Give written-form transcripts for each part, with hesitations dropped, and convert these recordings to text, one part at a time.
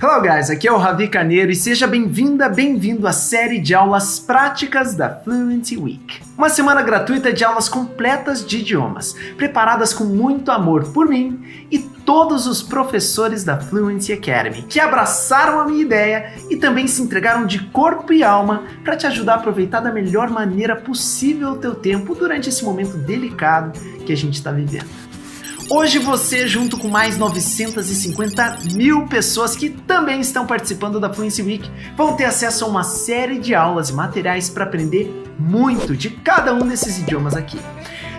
Hello guys, aqui é o Ravi Carneiro e seja bem-vinda, bem-vindo à série de aulas práticas da Fluency Week. Uma semana gratuita de aulas completas de idiomas, preparadas com muito amor por mim e todos os professores da Fluency Academy, que abraçaram a minha ideia e também se entregaram de corpo e alma para te ajudar a aproveitar da melhor maneira possível o teu tempo durante esse momento delicado que a gente está vivendo. Hoje você, junto com mais 950 mil pessoas que também estão participando da Fluency Week, vão ter acesso a uma série de aulas e materiais para aprender muito de cada um desses idiomas aqui.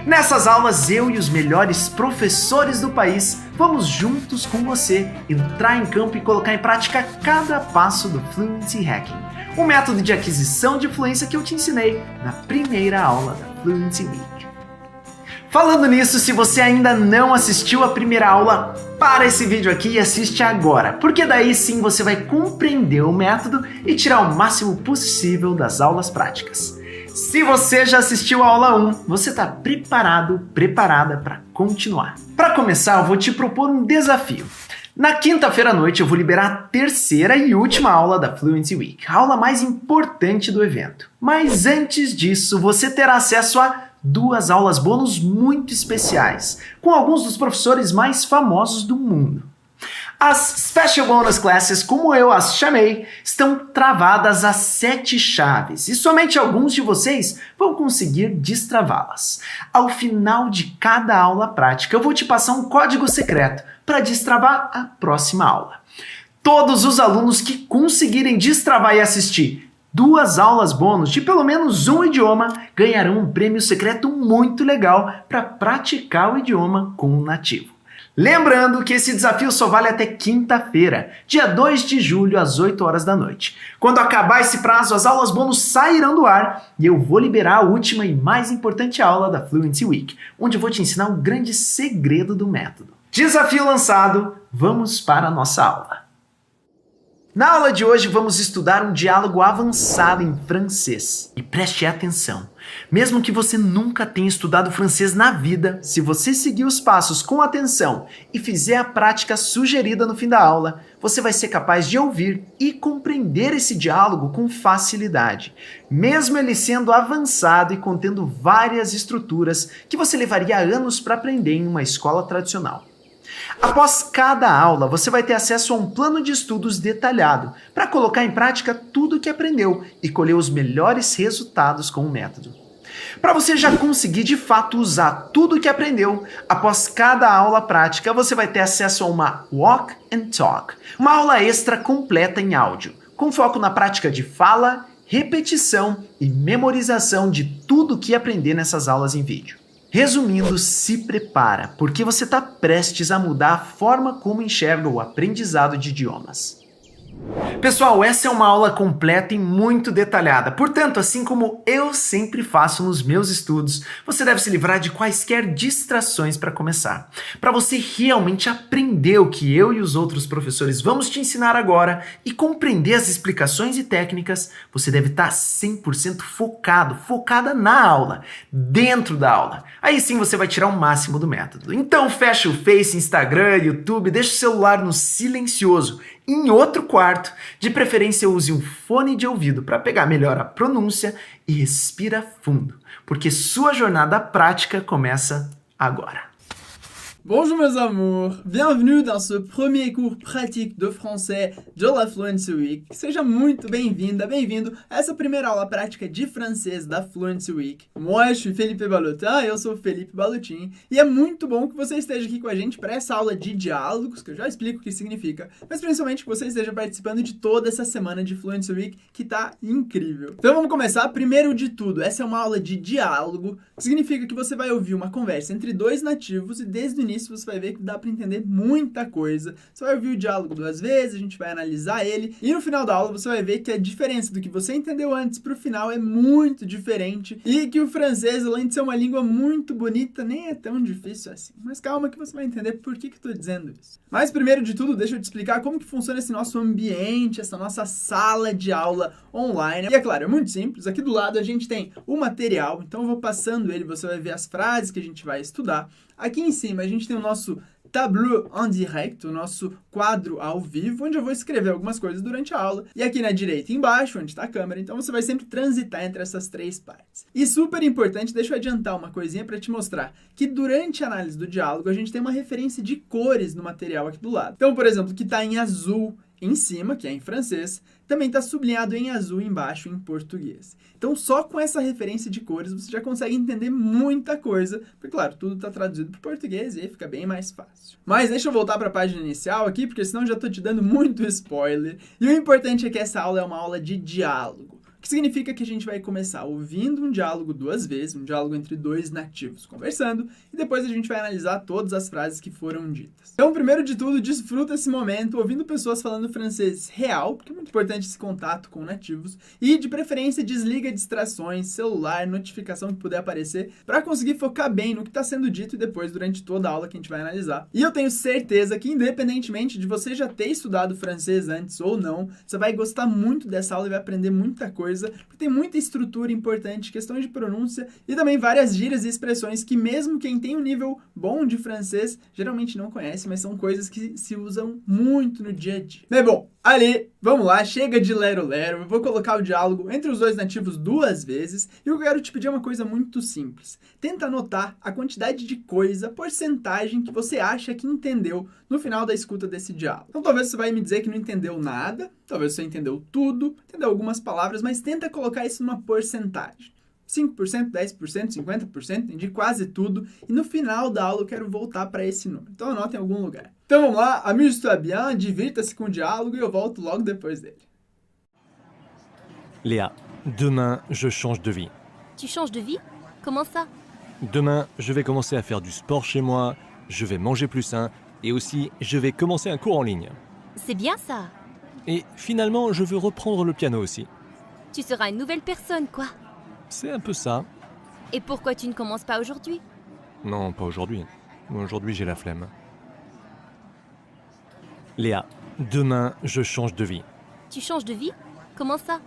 Nessas aulas, eu e os melhores professores do país vamos juntos com você entrar em campo e colocar em prática cada passo do Fluency Hacking, um método de aquisição de fluência que eu te ensinei na primeira aula da Fluency Week. Falando nisso, se você ainda não assistiu a primeira aula, para esse vídeo aqui e assiste agora, porque daí sim você vai compreender o método e tirar o máximo possível das aulas práticas. Se você já assistiu a aula 1, você está preparado, preparada para continuar. Para começar, eu vou te propor um desafio. Na quinta-feira à noite eu vou liberar a terceira e última aula da Fluency Week, a aula mais importante do evento. Mas antes disso, você terá acesso a 2 aulas bônus muito especiais, com alguns dos professores mais famosos do mundo. As Special Bonus Classes, como eu as chamei, estão travadas a 7 chaves e somente alguns de vocês vão conseguir destravá-las. Ao final de cada aula prática, eu vou te passar um código secreto para destravar a próxima aula. Todos os alunos que conseguirem destravar e assistir 2 aulas bônus de pelo menos um idioma ganharão um prêmio secreto muito legal para praticar o idioma com um nativo. Lembrando que esse desafio só vale até quinta-feira, dia 2 de julho, às 8 horas da noite. Quando acabar esse prazo, as aulas bônus sairão do ar e eu vou liberar a última e mais importante aula da Fluency Week, onde eu vou te ensinar um grande segredo do método. Desafio lançado, vamos para a nossa aula. Na aula de hoje vamos estudar um diálogo avançado em francês. E preste atenção, mesmo que você nunca tenha estudado francês na vida, se você seguir os passos com atenção e fizer a prática sugerida no fim da aula, você vai ser capaz de ouvir e compreender esse diálogo com facilidade, mesmo ele sendo avançado e contendo várias estruturas que você levaria anos para aprender em uma escola tradicional. Após cada aula, você vai ter acesso a um plano de estudos detalhado para colocar em prática tudo o que aprendeu e colher os melhores resultados com o método. Para você já conseguir de fato usar tudo o que aprendeu, após cada aula prática, você vai ter acesso a uma Walk and Talk, uma aula extra completa em áudio, com foco na prática de fala, repetição e memorização de tudo o que aprender nessas aulas em vídeo. Resumindo, se prepara, porque você está prestes a mudar a forma como enxerga o aprendizado de idiomas. Pessoal, essa é uma aula completa e muito detalhada, portanto, assim como eu sempre faço nos meus estudos, você deve se livrar de quaisquer distrações para começar. Para você realmente aprender o que eu e os outros professores vamos te ensinar agora e compreender as explicações e técnicas, você deve estar 100% focado, focada na aula, dentro da aula. Aí sim você vai tirar o máximo do método. Então fecha o Face, Instagram, YouTube, deixa o celular no silencioso, em outro quarto, de preferência use um fone de ouvido para pegar melhor a pronúncia e respira fundo, porque sua jornada prática começa agora. Bonjour mes amours, bienvenue dans ce premier cours pratique de français de la Fluency Week. Seja muito bem-vinda, bem-vindo a essa primeira aula prática de francês da Fluency Week. Moi, je suis Felipe Balotin, eu sou Felipe Balotin, e é muito bom que você esteja aqui com a gente para essa aula de diálogos, que eu já explico o que significa, mas principalmente que você esteja participando de toda essa semana de Fluency Week, que tá incrível. Então vamos começar. Primeiro de tudo, essa é uma aula de diálogo, que significa que você vai ouvir uma conversa entre 2 nativos e desde o início você vai ver que dá para entender muita coisa. Você vai ouvir o diálogo 2 vezes, a gente vai analisar ele e no final da aula você vai ver que a diferença do que você entendeu antes para o final é muito diferente e que o francês, além de ser uma língua muito bonita, nem é tão difícil assim. Mas calma que você vai entender por que eu estou dizendo isso. Mas primeiro de tudo, deixa eu te explicar como que funciona esse nosso ambiente, essa nossa sala de aula online. E é claro, é muito simples. Aqui do lado a gente tem o material, então eu vou passando ele, você vai ver as frases que a gente vai estudar. Aqui em cima a gente tem o nosso Tableau en direct, o nosso quadro ao vivo, onde eu vou escrever algumas coisas durante a aula. E aqui na direita embaixo, onde está a câmera, então você vai sempre transitar entre essas três partes. E super importante, deixa eu adiantar uma coisinha para te mostrar que durante a análise do diálogo a gente tem uma referência de cores no material aqui do lado. Então, por exemplo, que está em azul em cima, que é em francês, também está sublinhado em azul embaixo em português. Então, só com essa referência de cores você já consegue entender muita coisa, porque, claro, tudo está traduzido para o português e aí fica bem mais fácil. Mas deixa eu voltar para a página inicial aqui, porque senão eu já estou te dando muito spoiler. E o importante é que essa aula é uma aula de diálogo. O que significa que a gente vai começar ouvindo um diálogo duas vezes, um diálogo entre dois nativos conversando, e depois a gente vai analisar todas as frases que foram ditas. Então, primeiro de tudo, desfruta esse momento ouvindo pessoas falando francês real, porque é muito importante esse contato com nativos, e de preferência desliga distrações, celular, notificação que puder aparecer, para conseguir focar bem no que está sendo dito e depois durante toda a aula que a gente vai analisar. E eu tenho certeza que, independentemente de você já ter estudado francês antes ou não, você vai gostar muito dessa aula e vai aprender muita coisa, porque tem muita estrutura importante, questões de pronúncia e também várias gírias e expressões que mesmo quem tem um nível bom de francês geralmente não conhece, mas são coisas que se usam muito no dia a dia. Mas bom, ali, vamos lá, chega de lero-lero, eu vou colocar o diálogo entre os dois nativos duas vezes e eu quero te pedir uma coisa muito simples. Tenta anotar a quantidade de coisa, porcentagem que você acha que entendeu no final da escuta desse diálogo. Então talvez você vai me dizer que não entendeu nada, talvez você entendeu tudo, entendeu algumas palavras, mas tenta colocar isso numa porcentagem. 5%, 10%, 50%, entendi quase tudo. E no final da aula eu quero voltar para esse número. Então anota em algum lugar. Então vamos lá, amuse-toi bien, divirta-se com o diálogo e eu volto logo depois dele. Léa, demain, je change de vie. Tu changes de vie? Comment ça? Demain, je vais commencer à faire du sport chez moi, je vais manger plus sain et aussi, je vais commencer un cours en ligne. C'est bien ça. Et finalement, je veux reprendre le piano aussi. Tu seras une nouvelle personne, quoi. C'est un peu ça. Et pourquoi tu ne commences pas aujourd'hui? Non, pas aujourd'hui. Aujourd'hui, j'ai la flemme. Léa, demain, je change de vie. Tu changes de vie? Comment ça?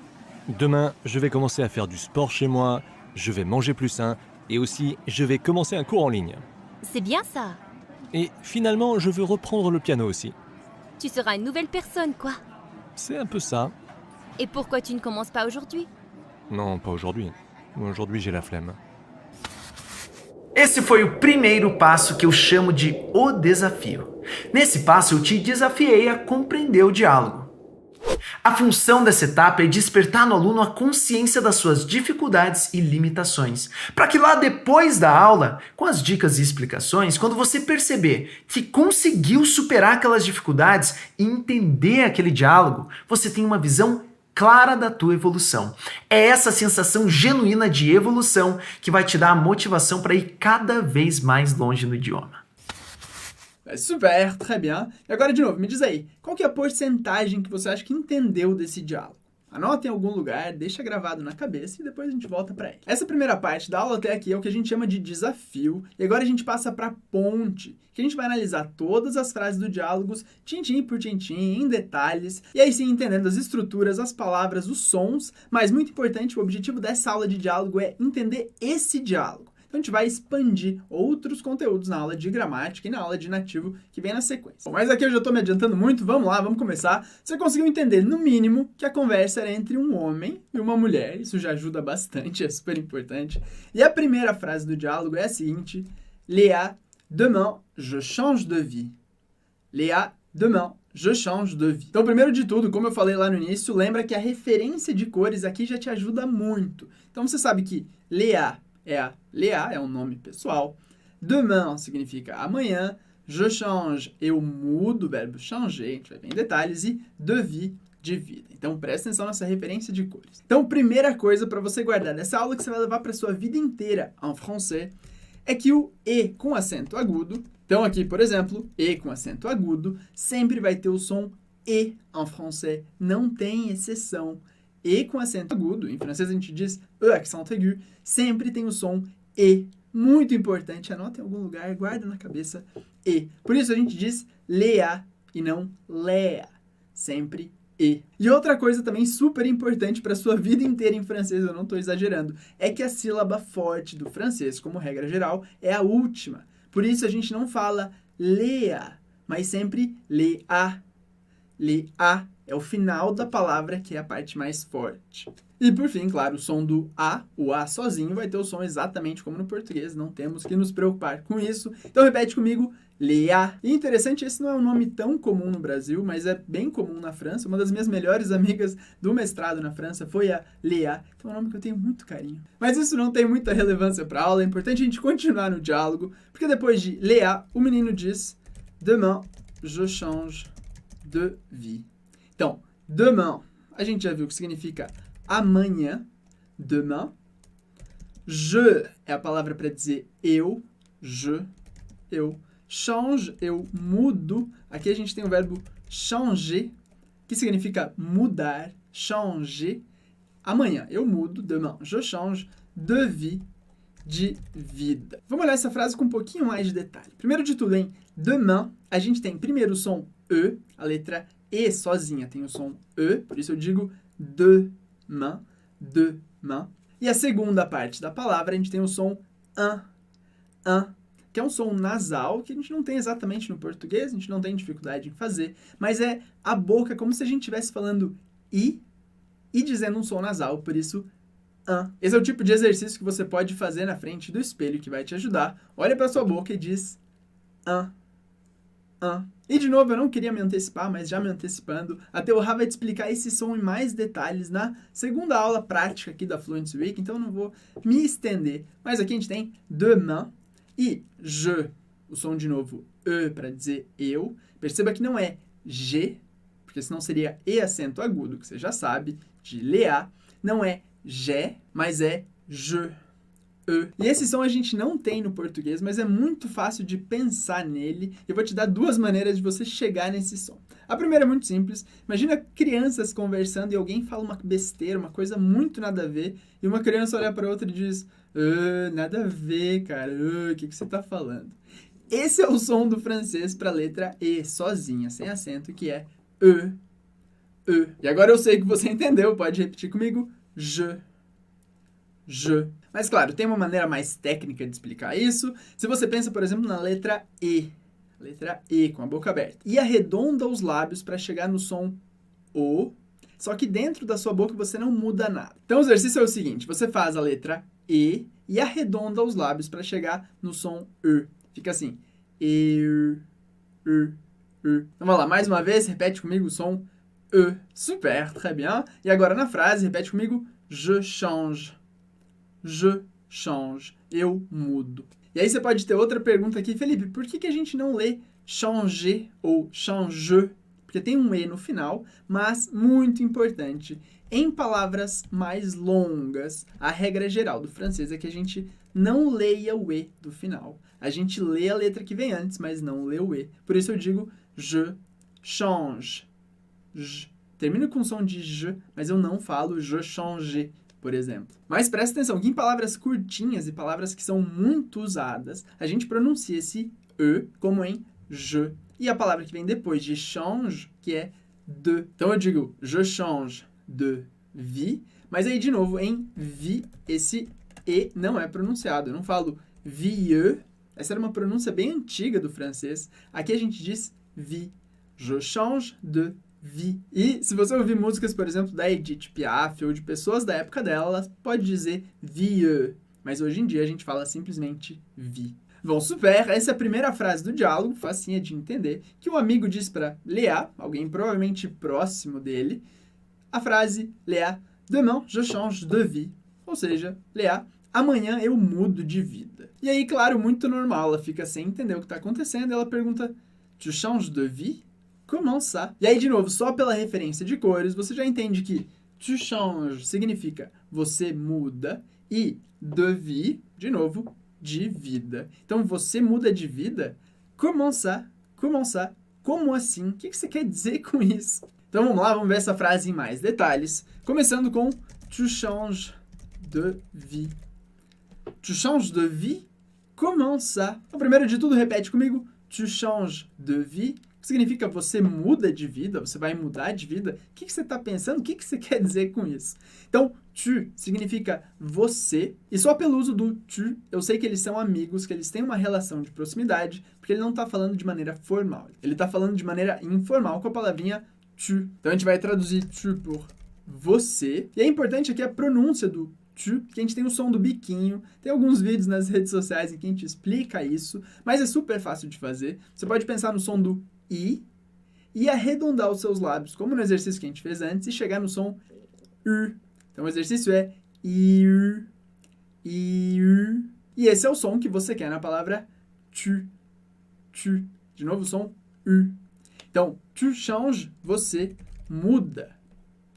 Demain, je vais commencer à faire du sport chez moi, je vais manger plus sain et aussi, je vais commencer un cours en ligne. C'est bien ça. Et finalement, je veux reprendre le piano aussi. Tu seras une nouvelle personne, quoi. C'est un peu ça. Et pourquoi tu ne commences pas aujourd'hui? Non, pas aujourd'hui. Aujourd'hui, j'ai la flemme. Esse foi o primeiro passo que eu chamo de o desafio. Nesse passo eu te desafiei a compreender o diálogo. A função dessa etapa é despertar no aluno a consciência das suas dificuldades e limitações, para que lá depois da aula, com as dicas e explicações, quando você perceber que conseguiu superar aquelas dificuldades e entender aquele diálogo, você tenha uma visão clara da tua evolução. É essa sensação genuína de evolução que vai te dar a motivação para ir cada vez mais longe no idioma. Super, très bien. E agora, de novo, me diz aí, qual que é a porcentagem que você acha que entendeu desse diálogo? Anota em algum lugar, deixa gravado na cabeça e depois a gente volta para ele. Essa primeira parte da aula até aqui é o que a gente chama de desafio. E agora a gente passa para a ponte, que a gente vai analisar todas as frases do diálogo, tintim por tintim, em detalhes. E aí sim, entendendo as estruturas, as palavras, os sons. Mas muito importante, o objetivo dessa aula de diálogo é entender esse diálogo. Então a gente vai expandir outros conteúdos na aula de gramática e na aula de nativo que vem na sequência. Bom, mas aqui eu já estou me adiantando muito, vamos lá, vamos começar. Você conseguiu entender, no mínimo, que a conversa era entre um homem e uma mulher, isso já ajuda bastante, é super importante. E a primeira frase do diálogo é a seguinte: Léa, demain, je change de vie. Léa, demain, je change de vie. Então, primeiro de tudo, como eu falei lá no início, lembra que a referência de cores aqui já te ajuda muito. Então você sabe que Léa é um nome pessoal. Demain significa amanhã. Je change, eu mudo, o verbo changer, a gente vai ver em detalhes. E de vie, de vida. Então, presta atenção nessa referência de cores. Então, primeira coisa para você guardar dessa aula que você vai levar para sua vida inteira em francês é que o E com acento agudo, então aqui, por exemplo, E com acento agudo, sempre vai ter o som E em francês. Não tem exceção. E com acento agudo, em francês a gente diz E accent aigu, sempre tem o som E. Muito importante, anota em algum lugar, guarda na cabeça E. Por isso a gente diz Léa e não Léa, sempre E. E outra coisa também super importante para a sua vida inteira em francês, eu não estou exagerando, é que a sílaba forte do francês, como regra geral, é a última. Por isso a gente não fala Léa, mas sempre Léa. Léa é o final da palavra, que é a parte mais forte. E por fim, claro, o som do A, o A sozinho, vai ter o som exatamente como no português, não temos que nos preocupar com isso. Então repete comigo, Léa. E interessante, esse não é um nome tão comum no Brasil, mas é bem comum na França. Uma das minhas melhores amigas do mestrado na França foi a Léa. Então é um nome que eu tenho muito carinho. Mas isso não tem muita relevância para a aula, é importante a gente continuar no diálogo, porque depois de Léa, o menino diz, Demain, je change de vie. Então, demain, a gente já viu que significa amanhã, demain. Je é a palavra para dizer eu, eu. Change, eu mudo. Aqui a gente tem o verbo changer, que significa mudar, changer. Amanhã, eu mudo, demain, je change de vie, de vida. Vamos olhar essa frase com um pouquinho mais de detalhe. Primeiro de tudo, em demain, a gente tem primeiro o som E, a letra E sozinha tem o som E, por isso eu digo demain, demain. E a segunda parte da palavra, a gente tem o som an, que é um som nasal, que a gente não tem exatamente no português, a gente não tem dificuldade em fazer, mas é a boca como se a gente estivesse falando I e dizendo um som nasal, por isso an. Esse é o tipo de exercício que você pode fazer na frente do espelho, que vai te ajudar. Olha para sua boca e diz an. E de novo, eu não queria me antecipar, mas já me antecipando, a Teorá vai te explicar esse som em mais detalhes na segunda aula prática aqui da Fluency Week, então eu não vou me estender. Mas aqui a gente tem demain e je, o som de novo E para dizer eu. Perceba que não é G, porque senão seria E acento agudo, que você já sabe, de Léa. Não é G, mas é je. E esse som a gente não tem no português, mas é muito fácil de pensar nele. Eu vou te dar duas maneiras de você chegar nesse som. A primeira é muito simples. Imagina crianças conversando e alguém fala uma besteira, uma coisa muito nada a ver, e uma criança olha para outra e diz, nada a ver, cara, o que você está falando? Esse é o som do francês para a letra E, sozinha, sem acento, que é E. E agora eu sei que você entendeu, pode repetir comigo, je. Mas claro, tem uma maneira mais técnica de explicar isso. Se você pensa, por exemplo, na letra E com a boca aberta, e arredonda os lábios para chegar no som O, só que dentro da sua boca você não muda nada. Então o exercício é o seguinte, você faz a letra E arredonda os lábios para chegar no som E. Fica assim, E. Então vamos lá, mais uma vez, repete comigo o som E. Super, très bien. E agora na frase, repete comigo, je change. Eu mudo. E aí você pode ter outra pergunta aqui, Felipe, por que a gente não lê changer ou change? Porque tem um E no final, mas muito importante, em palavras mais longas, a regra geral do francês é que a gente não leia o E do final. A gente lê a letra que vem antes, mas não lê o E. Por isso eu digo je change. Termino com som de je, mas eu não falo je change, por exemplo. Mas presta atenção que em palavras curtinhas e palavras que são muito usadas, a gente pronuncia esse E como em je. E a palavra que vem depois de change, que é de. Então eu digo je change de vie, mas aí de novo em vie, esse E não é pronunciado. Eu não falo vieux. Essa era uma pronúncia bem antiga do francês. Aqui a gente diz vie. Je change de vie. E se você ouvir músicas, por exemplo, da Edith Piaf ou de pessoas da época dela, ela pode dizer vieux. Mas hoje em dia a gente fala simplesmente vie. Bom, super, essa é a primeira frase do diálogo, facinha de entender, que o amigo diz para Léa, alguém provavelmente próximo dele, a frase Léa, demain je change de vie. Ou seja, Léa, amanhã eu mudo de vida. E aí, claro, muito normal, ela fica sem entender o que está acontecendo, ela pergunta, tu changes de vie? Comment ça? E aí, de novo, só pela referência de cores, você já entende que tu changes significa você muda e de vie, de novo, de vida. Então, você muda de vida? Comment ça? Comment ça? Como assim? O que você quer dizer com isso? Então, vamos lá, vamos ver essa frase em mais detalhes. Começando com tu changes de vie. Tu changes de vie? Comment ça? Então, primeiro de tudo, repete comigo. Tu changes de vie. Significa você muda de vida, você vai mudar de vida. O que você está pensando? O que você quer dizer com isso? Então, tu significa você, e só pelo uso do tu, eu sei que eles são amigos, que eles têm uma relação de proximidade, porque ele não está falando de maneira formal. Ele está falando de maneira informal com a palavrinha tu. Então a gente vai traduzir tu por você. E é importante aqui a pronúncia do tu, que a gente tem o som do biquinho. Tem alguns vídeos nas redes sociais em que a gente explica isso, mas é super fácil de fazer. Você pode pensar no som do i e arredondar os seus lábios, como no exercício que a gente fez antes, e chegar no som u. Então o exercício é iu, iu. E esse é o som que você quer na palavra tu, tu. De novo o som u. Então, tu changes, você muda.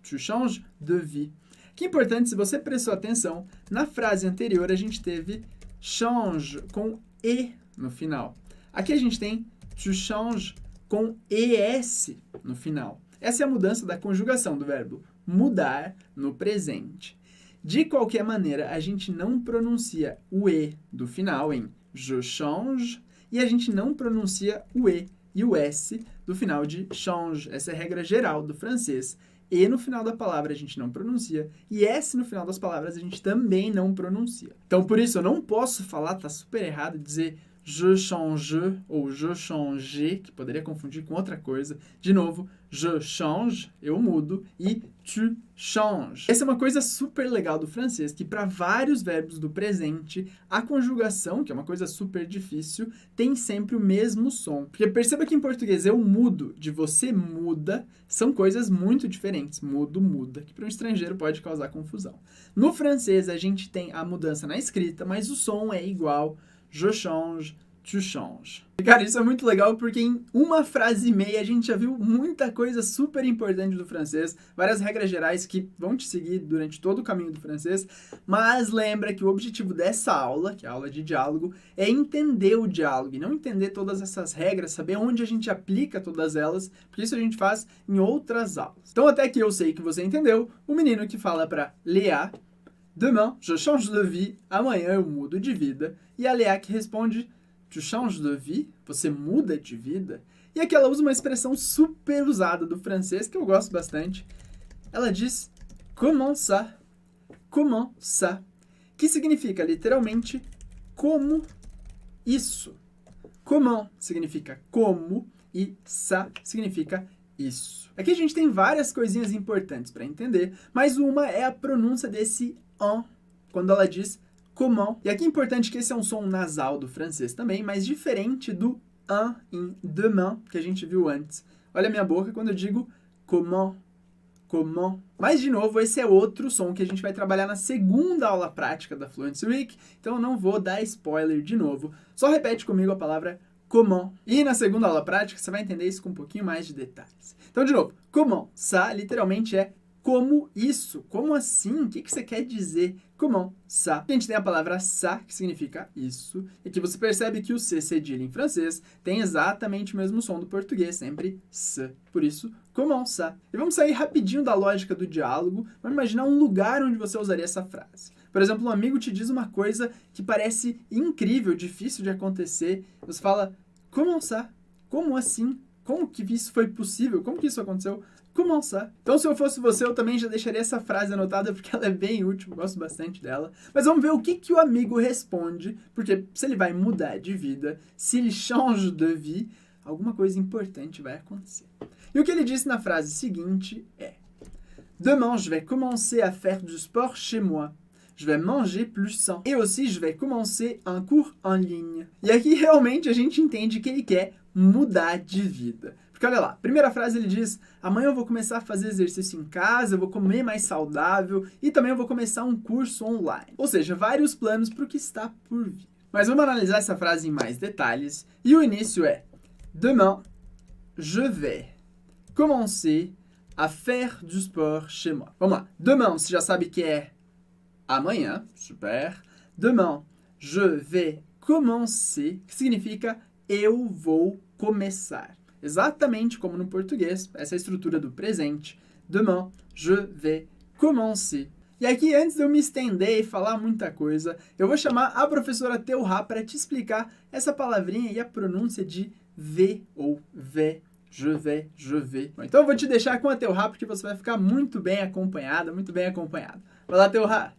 Tu changes de vie. Que é importante, se você prestou atenção, na frase anterior a gente teve change com e no final. Aqui a gente tem tu changes com es no final. Essa é a mudança da conjugação do verbo mudar no presente. De qualquer maneira, a gente não pronuncia o e do final em je change e a gente não pronuncia o e e o s do final de change. Essa é a regra geral do francês. E no final da palavra a gente não pronuncia e S no final das palavras a gente também não pronuncia. Então, por isso, eu não posso falar, tá super errado, dizer je change ou je change, que poderia confundir com outra coisa. De novo, je change, eu mudo, e tu changes. Essa é uma coisa super legal do francês, que para vários verbos do presente, a conjugação, que é uma coisa super difícil, tem sempre o mesmo som. Porque perceba que em português eu mudo, de você muda, são coisas muito diferentes. Mudo, muda, que para um estrangeiro pode causar confusão. No francês, a gente tem a mudança na escrita, mas o som é igual. Je change, tu changes. E, cara, isso é muito legal porque em uma frase e meia a gente já viu muita coisa super importante do francês, várias regras gerais que vão te seguir durante todo o caminho do francês, mas lembra que o objetivo dessa aula, que é a aula de diálogo, é entender o diálogo e não entender todas essas regras, saber onde a gente aplica todas elas, porque isso a gente faz em outras aulas. Então até que eu sei que você entendeu, o menino que fala para Léa, demain, je change de vie. Amanhã eu mudo de vida. E a Léa que responde, tu changes de vie? Você muda de vida? E aqui ela usa uma expressão super usada do francês, que eu gosto bastante. Ela diz, comment ça? Comment ça? Que significa, literalmente, como isso. Comment significa como e ça significa isso. Aqui a gente tem várias coisinhas importantes para entender, mas uma é a pronúncia desse en, quando ela diz comment. E aqui é importante que esse é um som nasal do francês também, mas diferente do en em demain, que a gente viu antes. Olha a minha boca quando eu digo comment, comment. Mas, de novo, esse é outro som que a gente vai trabalhar na segunda aula prática da Fluency Week, então eu não vou dar spoiler de novo. Só repete comigo a palavra comment. E na segunda aula prática você vai entender isso com um pouquinho mais de detalhes. Então, de novo, comment ça literalmente é como isso, como assim, o que você quer dizer? Comment ça? A gente tem a palavra ça, que significa isso, e aqui você percebe que o C cedilha em francês tem exatamente o mesmo som do português, sempre se. Por isso, comment ça? E vamos sair rapidinho da lógica do diálogo, vamos imaginar um lugar onde você usaria essa frase. Por exemplo, um amigo te diz uma coisa que parece incrível, difícil de acontecer, você fala, comment ça? Como assim? Como que isso foi possível? Como que isso aconteceu? Comment ça? Então, se eu fosse você, eu também já deixaria essa frase anotada, porque ela é bem útil, eu gosto bastante dela. Mas vamos ver o que o amigo responde, porque se ele vai mudar de vida, se ele change de vie, alguma coisa importante vai acontecer. E o que ele disse na frase seguinte é: Demain, je vais commencer à faire du sport chez moi. Je vais manger plus sain. Et aussi, je vais commencer un cours en ligne. E aqui, realmente, a gente entende que ele quer mudar de vida. Porque olha lá, primeira frase ele diz, amanhã eu vou começar a fazer exercício em casa, eu vou comer mais saudável e também eu vou começar um curso online. Ou seja, vários planos para o que está por vir. Mas vamos analisar essa frase em mais detalhes. E o início é, Demain, je vais commencer à faire du sport chez moi. Vamos lá, demain, você já sabe que é amanhã, super. Demain, je vais commencer, que significa eu vou começar. Exatamente como no português, essa é a estrutura do presente. Demain, je vais commencer. E aqui, antes de eu me estender e falar muita coisa, eu vou chamar a professora Teuha para te explicar essa palavrinha e a pronúncia de V ou V. je vais. Bom, então eu vou te deixar com a Théora, porque você vai ficar muito bem acompanhada, muito bem acompanhado. Vai lá, Théora.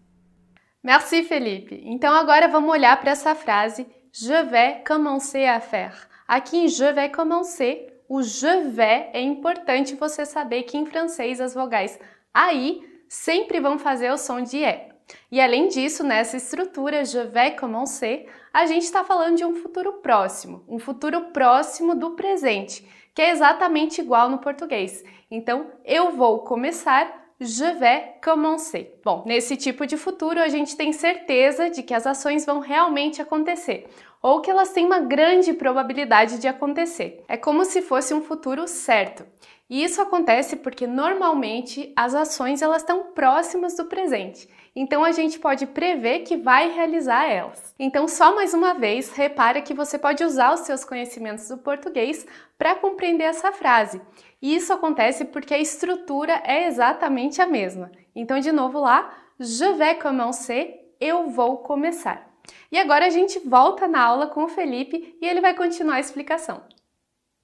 Merci, Felipe. Então agora vamos olhar para essa frase je vais commencer à faire. Aqui em je vais commencer, o je vais é importante você saber que em francês as vogais AI sempre vão fazer o som de E. E além disso, nessa estrutura je vais commencer, a gente está falando de um futuro próximo do presente, que é exatamente igual no português. Então, eu vou começar, je vais commencer. Bom, nesse tipo de futuro, a gente tem certeza de que as ações vão realmente acontecer, ou que elas têm uma grande probabilidade de acontecer. É como se fosse um futuro certo. E isso acontece porque, normalmente, as ações elas estão próximas do presente. Então, a gente pode prever que vai realizar elas. Então, só mais uma vez, repara que você pode usar os seus conhecimentos do português para compreender essa frase. E isso acontece porque a estrutura é exatamente a mesma. Então, de novo lá, je vais commencer, eu vou começar. E agora a gente volta na aula com o Felipe e ele vai continuar a explicação.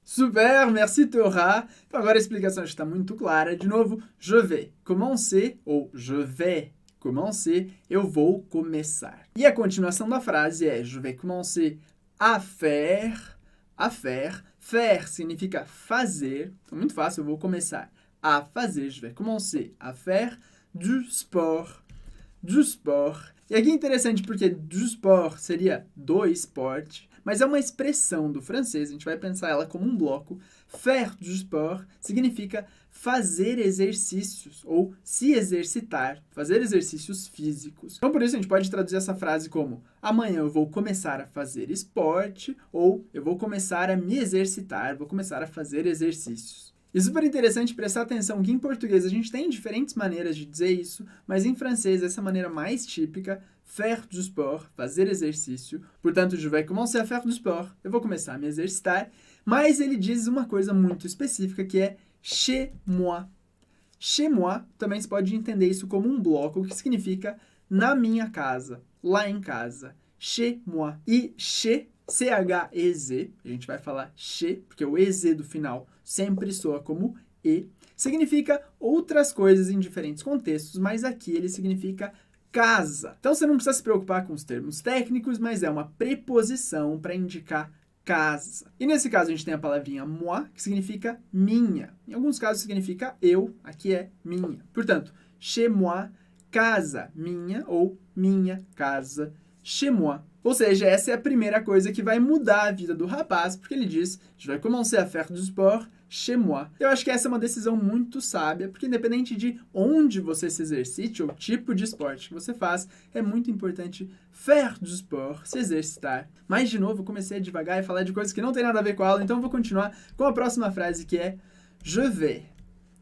Super, merci Théora. Então agora a explicação está muito clara. De novo, je vais commencer ou je vais commencer, eu vou começar. E a continuação da frase é je vais commencer à faire, à faire. Faire significa fazer. Então muito fácil, eu vou começar a fazer. Je vais commencer à faire du sport. Du sport. E aqui é interessante porque du sport seria do esporte, mas é uma expressão do francês, a gente vai pensar ela como um bloco. Faire du sport significa fazer exercícios ou se exercitar, fazer exercícios físicos. Então, por isso, a gente pode traduzir essa frase como amanhã eu vou começar a fazer esporte ou eu vou começar a me exercitar, vou começar a fazer exercícios. E super interessante prestar atenção que em português a gente tem diferentes maneiras de dizer isso, mas em francês essa é a maneira mais típica, faire du sport, fazer exercício. Portanto, je vais commencer à faire du sport, eu vou começar a me exercitar, mas ele diz uma coisa muito específica que é chez moi. Chez moi também se pode entender isso como um bloco, que significa na minha casa, lá em casa. Chez moi. E chez, C-H-E-Z, a gente vai falar chez, porque o EZ do final sempre soa como E, significa outras coisas em diferentes contextos, mas aqui ele significa casa. Então você não precisa se preocupar com os termos técnicos, mas é uma preposição para indicar casa. E nesse caso a gente tem a palavrinha moi, que significa minha. Em alguns casos significa eu, aqui é minha. Portanto, chez moi, casa minha ou minha casa, chez moi. Ou seja, essa é a primeira coisa que vai mudar a vida do rapaz, porque ele diz, je vais commencer à faire du sport chez moi. Eu acho que essa é uma decisão muito sábia, porque independente de onde você se exercite, ou tipo de esporte que você faz, é muito importante faire du sport, se exercitar. Mas, de novo, eu comecei a devagar e falar de coisas que não tem nada a ver com a aula, então eu vou continuar com a próxima frase, que é je vais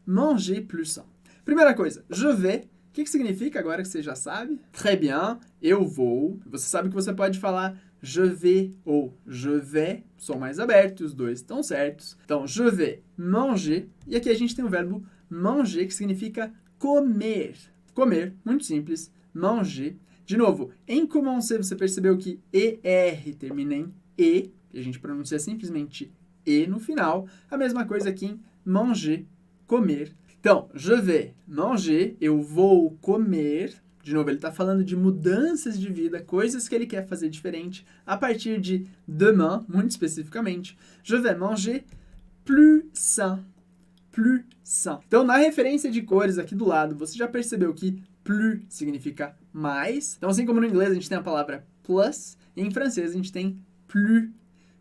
manger plus sain. Primeira coisa, je vais. O que significa agora que você já sabe? Très bien, eu vou. Você sabe que você pode falar je vais ou je vais, som mais aberto, os dois estão certos. Então, je vais manger. E aqui a gente tem o verbo manger, que significa comer. Comer, muito simples, manger. De novo, em commencer você percebeu que ER termina em E, e a gente pronuncia simplesmente E no final. A mesma coisa aqui em manger, comer. Então, je vais manger, eu vou comer. De novo, ele está falando de mudanças de vida, coisas que ele quer fazer diferente a partir de demain, muito especificamente. Je vais manger plus sain. Plus sain. Então, na referência de cores aqui do lado, você já percebeu que plus significa mais. Então, assim como no inglês a gente tem a palavra plus, em francês a gente tem plus.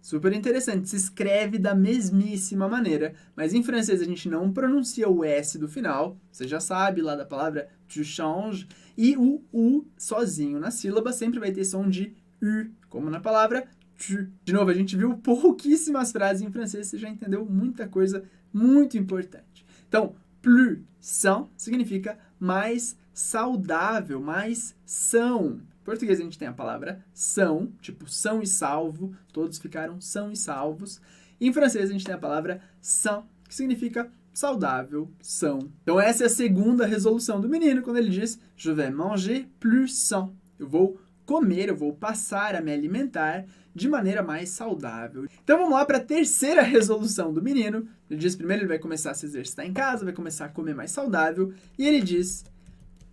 Super interessante, se escreve da mesmíssima maneira, mas em francês a gente não pronuncia o S do final, você já sabe lá da palavra tu changes, e o U sozinho na sílaba sempre vai ter som de U, como na palavra tu. De novo, a gente viu pouquíssimas frases em francês, você já entendeu muita coisa muito importante. Então, plus sain significa mais saudável, mais são. Em português a gente tem a palavra são, tipo são e salvo, todos ficaram são e salvos. E em francês a gente tem a palavra sain, que significa saudável, são. Então essa é a segunda resolução do menino, quando ele diz je vais manger plus sain. Eu vou comer, eu vou passar a me alimentar de maneira mais saudável. Então vamos lá para a terceira resolução do menino. Ele diz primeiro ele vai começar a se exercitar em casa, vai começar a comer mais saudável. E ele diz,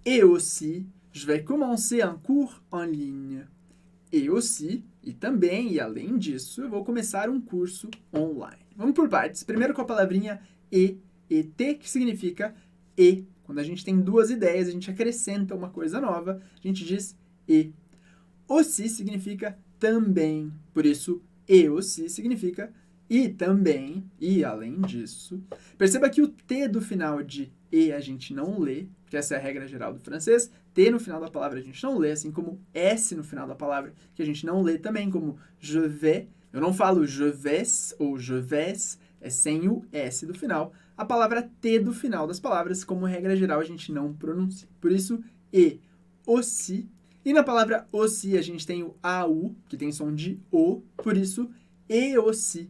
et aussi, je vais commencer un cours en ligne. Et aussi, e também, e além disso, eu vou começar um curso online. Vamos por partes. Primeiro com a palavrinha et, que significa e. Quando a gente tem duas ideias, a gente acrescenta uma coisa nova, a gente diz e. Aussi significa também. Por isso, et aussi significa e também, e além disso. Perceba que o T do final de e a gente não lê, porque essa é a regra geral do francês. T no final da palavra a gente não lê, assim como S no final da palavra, que a gente não lê também, como je vais. Eu não falo je vais ou je vais, é sem o S do final. A palavra T do final das palavras, como regra geral, a gente não pronuncia. Por isso, e, aussi. E na palavra aussi, a gente tem o AU, que tem som de O, por isso, et aussi.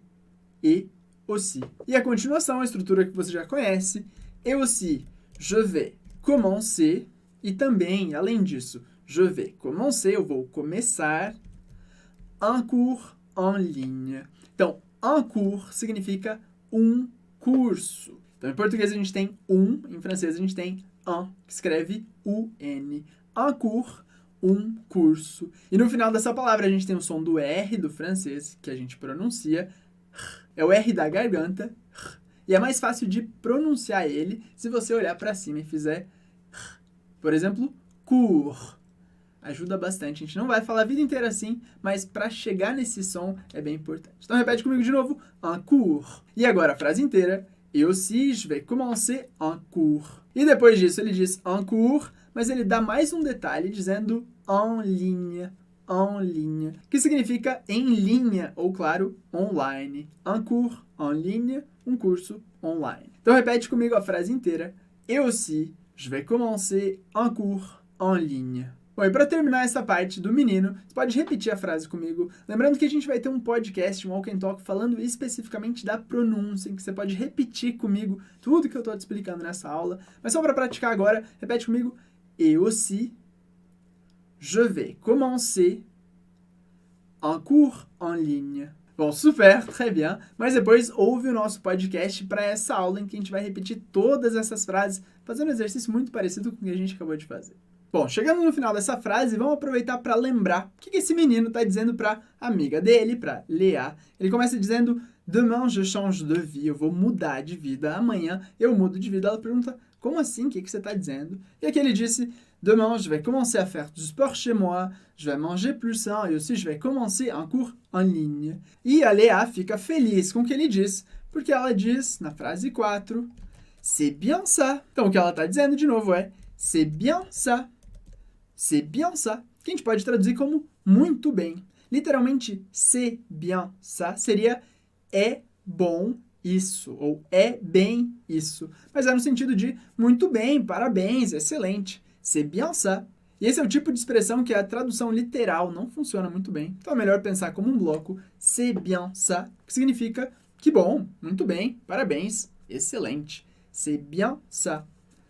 Et aussi. E a continuação, a estrutura que você já conhece, et aussi, je vais commencer. E também, além disso, je vais commencer, eu vou começar, un cours en ligne. Então, un cours significa um curso. Então, em português a gente tem um, em francês a gente tem un, que escreve U-N. Un cours, um curso. E no final dessa palavra a gente tem o som do R do francês, que a gente pronuncia. É o R da garganta. E é mais fácil de pronunciar ele se você olhar para cima e fizer. Por exemplo, cours. Ajuda bastante. A gente não vai falar a vida inteira assim, mas para chegar nesse som é bem importante. Então repete comigo de novo. Un cours. E agora a frase inteira. Et aussi, je vais commencer un cours. E depois disso ele diz un cours, mas ele dá mais um detalhe dizendo en ligne. En ligne. Que significa em linha, ou claro, online. Un cours en ligne, um curso online. Então repete comigo a frase inteira. Et aussi, je vais commencer un cours en ligne. Bom, e para terminar essa parte do menino, você pode repetir a frase comigo, lembrando que a gente vai ter um podcast, um Walk and Talk, falando especificamente da pronúncia, em que você pode repetir comigo tudo que eu estou te explicando nessa aula. Mas só para praticar agora, repete comigo. Et aussi, je vais commencer un cours en ligne. Bom, super, très bien. Mas depois ouve o nosso podcast para essa aula em que a gente vai repetir todas essas frases, fazendo um exercício muito parecido com o que a gente acabou de fazer. Bom, chegando no final dessa frase, vamos aproveitar para lembrar o que esse menino está dizendo para a amiga dele, para Léa. Ele começa dizendo, demain je change de vie, eu vou mudar de vida, amanhã eu mudo de vida. Ela pergunta, como assim? O que você está dizendo? E aqui ele disse, demain je vais commencer à faire du sport chez moi, je vais manger plus sain et aussi je vais commencer un cours en ligne. E a Léa fica feliz com o que ele diz, porque ela diz, na frase 4, c'est bien ça. Então o que ela está dizendo de novo é, c'est bien ça. C'est bien ça, que a gente pode traduzir como muito bem. Literalmente, c'est bien ça seria é bom isso, ou é bem isso. Mas é no sentido de muito bem, parabéns, excelente. C'est bien ça. E esse é o tipo de expressão que a tradução literal não funciona muito bem. Então é melhor pensar como um bloco, c'est bien ça, que significa que bom, muito bem, parabéns, excelente. C'est bien ça.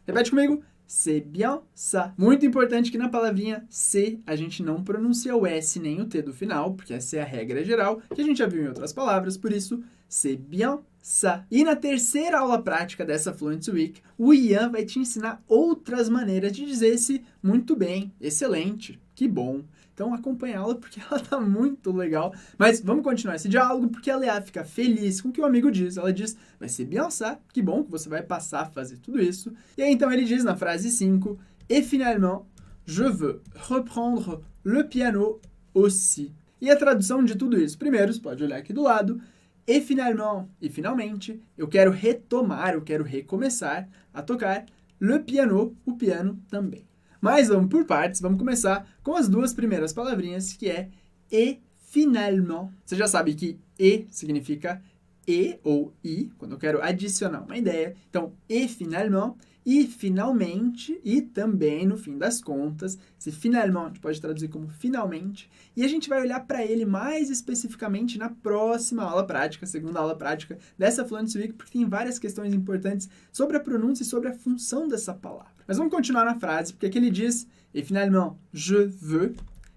Repete comigo. C'est bien ça. Muito importante que na palavrinha c'est a gente não pronuncia o S nem o T do final, porque essa é a regra geral, que a gente já viu em outras palavras, por isso, c'est bien ça. E na terceira aula prática dessa Fluency Week, o Ian vai te ensinar outras maneiras de dizer esse muito bem, excelente, que bom. Então acompanha a aula porque ela tá muito legal. Mas vamos continuar esse diálogo porque a Léa fica feliz com o que o amigo diz. Ela diz, vai ser bien ça, que bom que você vai passar a fazer tudo isso. E aí então ele diz na frase 5, et finalement, je veux reprendre le piano aussi. E a tradução de tudo isso? Primeiro, você pode olhar aqui do lado. Et finalement, e finalmente, eu quero retomar, eu quero recomeçar a tocar le piano, o piano também. Mas vamos por partes, vamos começar com as duas primeiras palavrinhas, que é et finalement. Você já sabe que et significa e ou i, quando eu quero adicionar uma ideia. Então, et finalement, e finalmente, e também no fim das contas. Esse finalement a gente pode traduzir como finalmente. E a gente vai olhar para ele mais especificamente na próxima aula prática, segunda aula prática dessa Fluency Week, porque tem várias questões importantes sobre a pronúncia e sobre a função dessa palavra. Mas vamos continuar na frase, porque aqui ele diz, et finalement, je veux.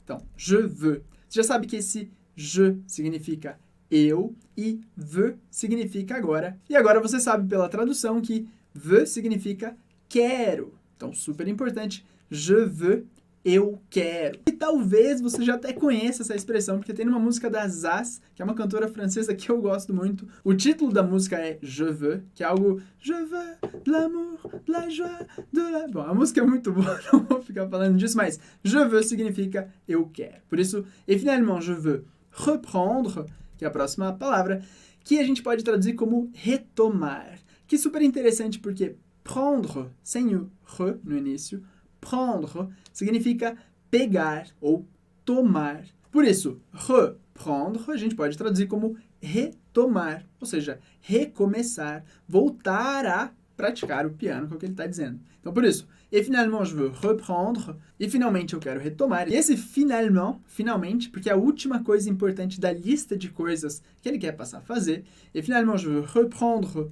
Então, je veux. Você já sabe que esse je significa eu e veux significa agora. E agora você sabe pela tradução que veux significa quero. Então, super importante, je veux, eu quero. E talvez você já até conheça essa expressão, porque tem uma música da Zaz, que é uma cantora francesa que eu gosto muito. O título da música é Je veux, que é algo Je veux de l'amour, de la joie, de la... Bom, a música é muito boa, não vou ficar falando disso, mas Je veux significa eu quero. Por isso, et finalement, je veux reprendre, que é a próxima palavra, que a gente pode traduzir como retomar. Que é super interessante porque prendre, sem o re no início, prendre significa pegar ou tomar. Por isso, reprendre a gente pode traduzir como retomar, ou seja, recomeçar, voltar a praticar o piano, que é o que ele está dizendo. Então, por isso, et finalement je veux reprendre, e finalmente eu quero retomar. E esse finalement, finalmente, porque é a última coisa importante da lista de coisas que ele quer passar a fazer, et finalement je veux reprendre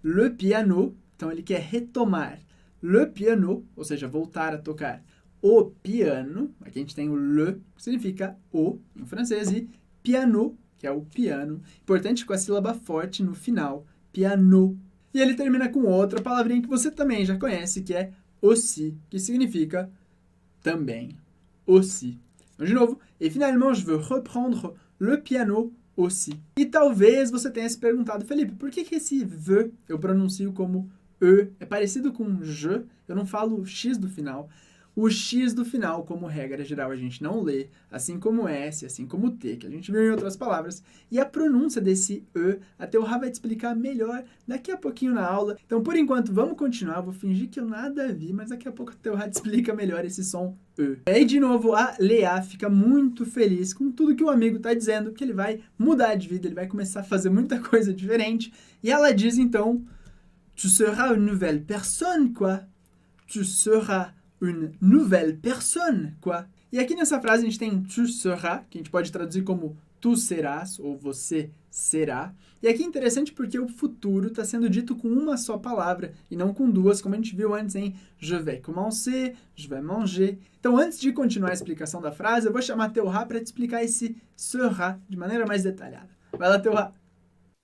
le piano, então ele quer retomar le piano, ou seja, voltar a tocar o piano. Aqui a gente tem o le, que significa o em francês, e piano, que é o piano. Importante com a sílaba forte no final, piano. E ele termina com outra palavrinha que você também já conhece, que é aussi, que significa também, aussi. Então, de novo, et finalement je veux reprendre le piano aussi. E talvez você tenha se perguntado, Felipe, por que esse veux eu pronuncio como e? É parecido com je, eu não falo x do final. O x do final, como regra geral, a gente não lê, assim como S, assim como T, que a gente viu em outras palavras. E a pronúncia desse e, a Teorá vai te explicar melhor daqui a pouquinho na aula. Então, por enquanto, vamos continuar. Vou fingir que eu nada vi, mas daqui a pouco a Teorá te explica melhor esse som e. E aí, de novo, a Lea fica muito feliz com tudo que o amigo está dizendo, que ele vai mudar de vida, ele vai começar a fazer muita coisa diferente. E ela diz, então, tu seras une nouvelle personne, quoi. Tu seras une nouvelle personne, quoi. E aqui nessa frase a gente tem tu seras, que a gente pode traduzir como tu serás, ou você será. E aqui é interessante porque o futuro está sendo dito com uma só palavra, e não com duas, como a gente viu antes em je vais commencer, je vais manger. Então, antes de continuar a explicação da frase, eu vou chamar a Teorá para te explicar esse sera de maneira mais detalhada. Vai lá, Teorá.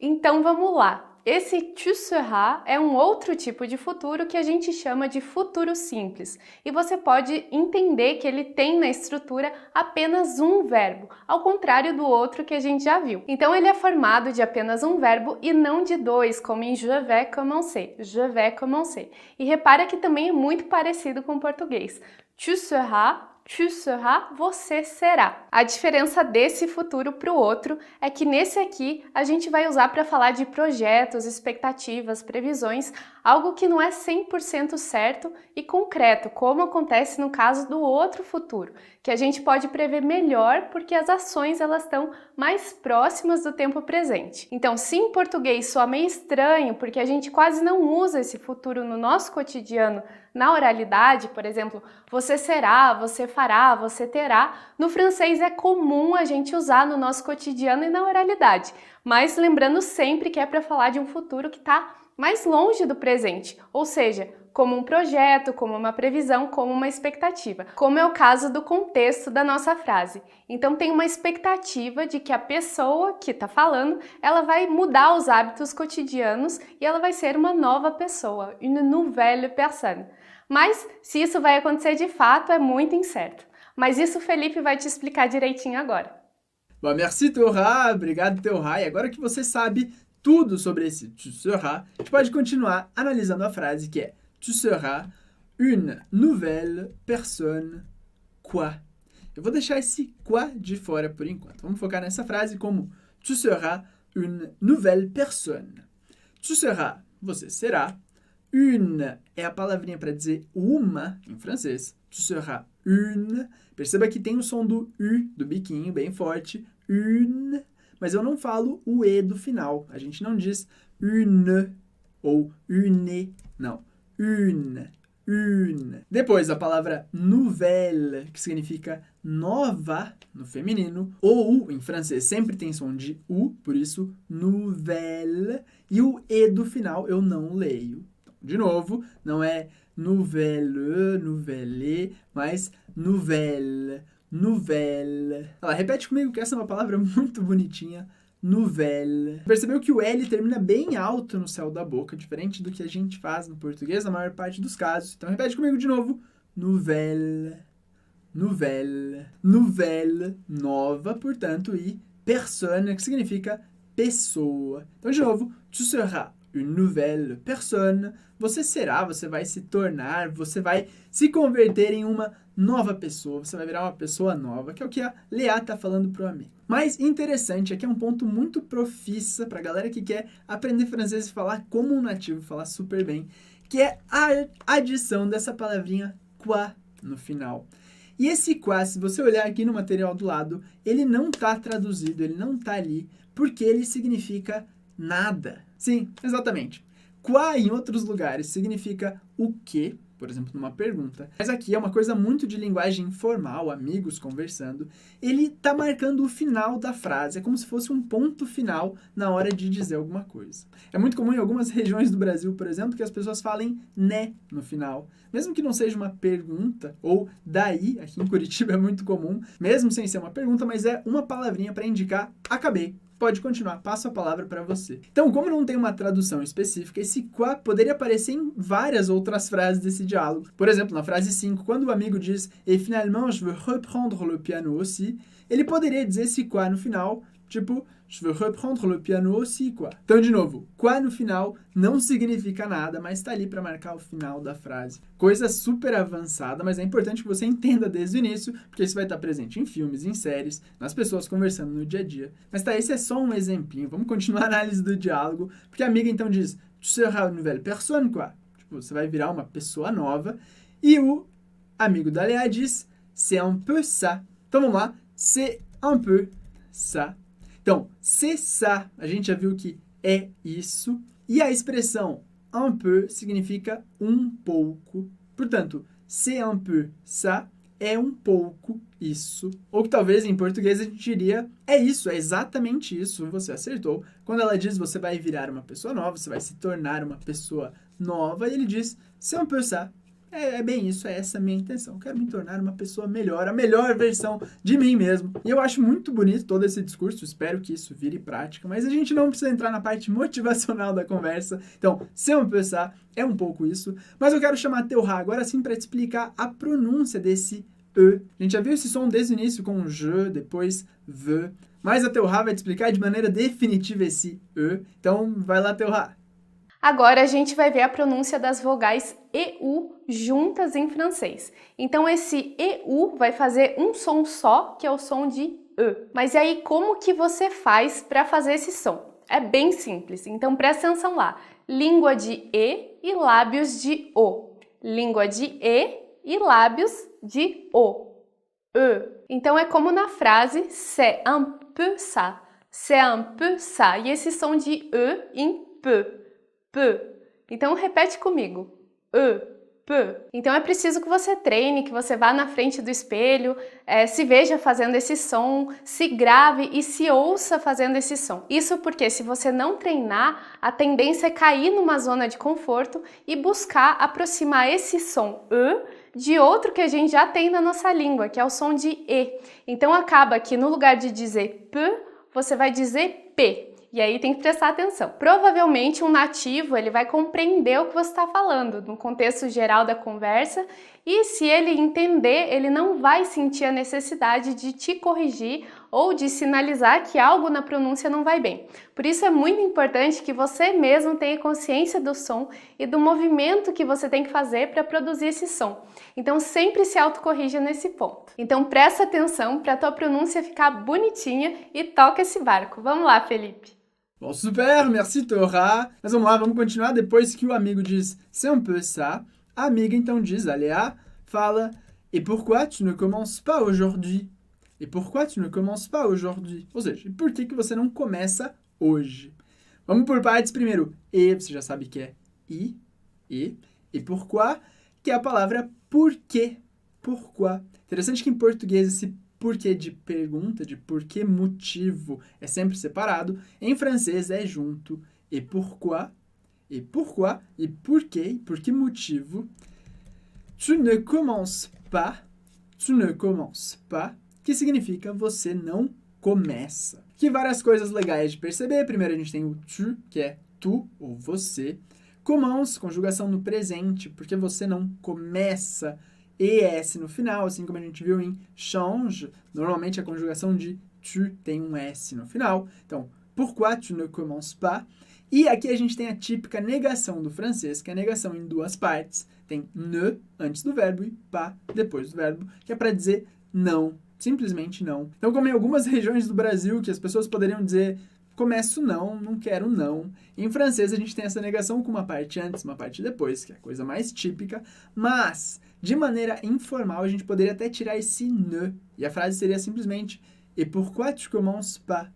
Então, vamos lá. Esse tu seras é um outro tipo de futuro que a gente chama de futuro simples. E você pode entender que ele tem na estrutura apenas um verbo, ao contrário do outro que a gente já viu. Então ele é formado de apenas um verbo e não de dois, como em je vais commencer, je vais commencer. E repara que também é muito parecido com o português. Tu seras, você será. A diferença desse futuro para o outro é que nesse aqui a gente vai usar para falar de projetos, expectativas, previsões, algo que não é 100% certo e concreto, como acontece no caso do outro futuro, que a gente pode prever melhor porque as ações elas estão mais próximas do tempo presente. Então, se em português soa meio estranho, porque a gente quase não usa esse futuro no nosso cotidiano, na oralidade, por exemplo, você será, você fará, você terá, no francês é comum a gente usar no nosso cotidiano e na oralidade, mas lembrando sempre que é para falar de um futuro que está mais longe do presente, ou seja, como um projeto, como uma previsão, como uma expectativa, como é o caso do contexto da nossa frase. Então tem uma expectativa de que a pessoa que está falando, ela vai mudar os hábitos cotidianos e ela vai ser uma nova pessoa, une nouvelle personne. Mas se isso vai acontecer de fato é muito incerto. Mas isso o Felipe vai te explicar direitinho agora. Bom, merci Teorá, obrigado Teorá. E agora que você sabe tudo sobre esse tu seras, a gente pode continuar analisando a frase que é tu seras une nouvelle personne, quoi? Eu vou deixar esse quoi de fora por enquanto. Vamos focar nessa frase como tu seras une nouvelle personne. Tu seras, você será. Une é a palavrinha para dizer uma em francês. Tu seras une. Perceba que tem o som do U, do biquinho, bem forte. Une. Mas eu não falo o E do final. A gente não diz une ou une. Não. Une. Une. Depois a palavra nouvelle, que significa nova no feminino. O U em francês sempre tem som de U, por isso nouvelle. E o E do final eu não leio. De novo, não é nouvelle, nouvelle, mas nouvelle. nouvelle. Olha lá, repete comigo que essa é uma palavra muito bonitinha. Nouvelle. Percebeu que o L termina bem alto no céu da boca, diferente do que a gente faz no português na maior parte dos casos. Então repete comigo de novo. Nouvelle. Nouvelle. Nouvelle, nova, portanto, e personne, que significa pessoa. Então, de novo, tu seras une nouvelle personne. Você será, você vai se tornar, você vai se converter em uma nova pessoa. Você vai virar uma pessoa nova, que é o que a Lea tá falando pro amigo. Mas interessante, aqui é um ponto muito profissa pra galera que quer aprender francês e falar como um nativo, falar super bem, que é a adição dessa palavrinha quoi no final. E esse quoi, se você olhar aqui no material do lado, ele não tá traduzido, ele não tá ali, porque ele significa nada. Sim, exatamente. Quoi, em outros lugares, significa o quê, por exemplo, numa pergunta. Mas aqui é uma coisa muito de linguagem informal, amigos conversando. Ele tá marcando o final da frase, é como se fosse um ponto final na hora de dizer alguma coisa. É muito comum em algumas regiões do Brasil, por exemplo, que as pessoas falem né no final. Mesmo que não seja uma pergunta, ou daí, aqui em Curitiba é muito comum, mesmo sem ser uma pergunta, mas é uma palavrinha para indicar acabei. Pode continuar, passo a palavra para você. Então, como não tem uma tradução específica, esse quoi poderia aparecer em várias outras frases desse diálogo. Por exemplo, na frase 5, quando o amigo diz et finalement je veux reprendre le piano aussi, ele poderia dizer esse quoi no final, tipo je veux reprendre le piano aussi, quoi. Então, de novo, quoi no final não significa nada, mas está ali para marcar o final da frase. Coisa super avançada, mas é importante que você entenda desde o início, porque isso vai estar presente em filmes, em séries, nas pessoas conversando no dia a dia. Mas tá, esse é só um exemplinho. Vamos continuar a análise do diálogo, porque a amiga então diz tu seras une nouvelle personne, quoi. Tipo, você vai virar uma pessoa nova. E o amigo da Léa diz c'est un peu ça. Então vamos lá, c'est un peu ça. Então, c'est ça, a gente já viu que é isso. E a expressão un peu significa um pouco. Portanto, c'est un peu ça é um pouco isso. Ou que talvez em português a gente diria é isso, é exatamente isso. Você acertou. Quando ela diz você vai virar uma pessoa nova, você vai se tornar uma pessoa nova, e ele diz c'est un peu ça. É bem isso, é essa a minha intenção. Eu quero me tornar uma pessoa melhor, a melhor versão de mim mesmo. E eu acho muito bonito todo esse discurso, espero que isso vire prática, mas a gente não precisa entrar na parte motivacional da conversa. Então, se eu pensar, é um pouco isso. Mas eu quero chamar Teorá agora sim para te explicar a pronúncia desse E. A gente já viu esse som desde o início com je, depois ve, mas a Teorá vai te explicar de maneira definitiva esse E. Então, vai lá, Teorá. Agora a gente vai ver a pronúncia das vogais EU juntas em francês. Então esse EU vai fazer um som só, que é o som de E. Mas e aí, como que você faz para fazer esse som? É bem simples, então presta atenção lá. Língua de E lábios de O. Língua de E lábios de O. E. Então é como na frase c'est un peu ça. C'est un peu ça. E esse som de E em P. P. Então repete comigo. P. Então é preciso que você treine, que você vá na frente do espelho, se veja fazendo esse som, se grave e se ouça fazendo esse som. Isso porque se você não treinar, a tendência é cair numa zona de conforto e buscar aproximar esse som E de outro que a gente já tem na nossa língua, que é o som de E. Então acaba que no lugar de dizer P, você vai dizer P. E aí tem que prestar atenção. Provavelmente um nativo ele vai compreender o que você está falando no contexto geral da conversa e se ele entender, ele não vai sentir a necessidade de te corrigir ou de sinalizar que algo na pronúncia não vai bem. Por isso é muito importante que você mesmo tenha consciência do som e do movimento que você tem que fazer para produzir esse som. Então sempre se autocorrija nesse ponto. Então presta atenção para a tua pronúncia ficar bonitinha e toca esse barco. Vamos lá, Felipe! Bom, super, merci Teorá. Mas vamos lá, vamos continuar. Depois que o amigo diz c'est un peu ça, a amiga então diz, a Léa, fala et pourquoi tu ne commences pas aujourd'hui? Et pourquoi tu ne commences pas aujourd'hui? Ou seja, por que você não começa hoje? Vamos por partes primeiro. E, você já sabe que é i, e pourquoi, que é a palavra porquê. Pourquoi. Interessante que em português esse porquê de pergunta, de porquê motivo, é sempre separado. Em francês é junto. Et pourquoi, e porquê, por que motivo. Tu ne commences pas, que significa você não começa. Que várias coisas legais de perceber. Primeiro a gente tem o tu, que é tu ou você. Commence, conjugação no presente, porque você não começa. ES no final, assim como a gente viu em change. Normalmente a conjugação de tu tem um S no final. Então, pourquoi tu ne commences pas? E aqui a gente tem a típica negação do francês, que é a negação em duas partes. Tem ne antes do verbo e pas depois do verbo, que é para dizer não, simplesmente não. Então, como em algumas regiões do Brasil, que as pessoas poderiam dizer começo não, não quero não. Em francês a gente tem essa negação com uma parte antes, uma parte depois, que é a coisa mais típica, mas de maneira informal a gente poderia até tirar esse ne, e a frase seria simplesmente et pourquoi tu commences pas?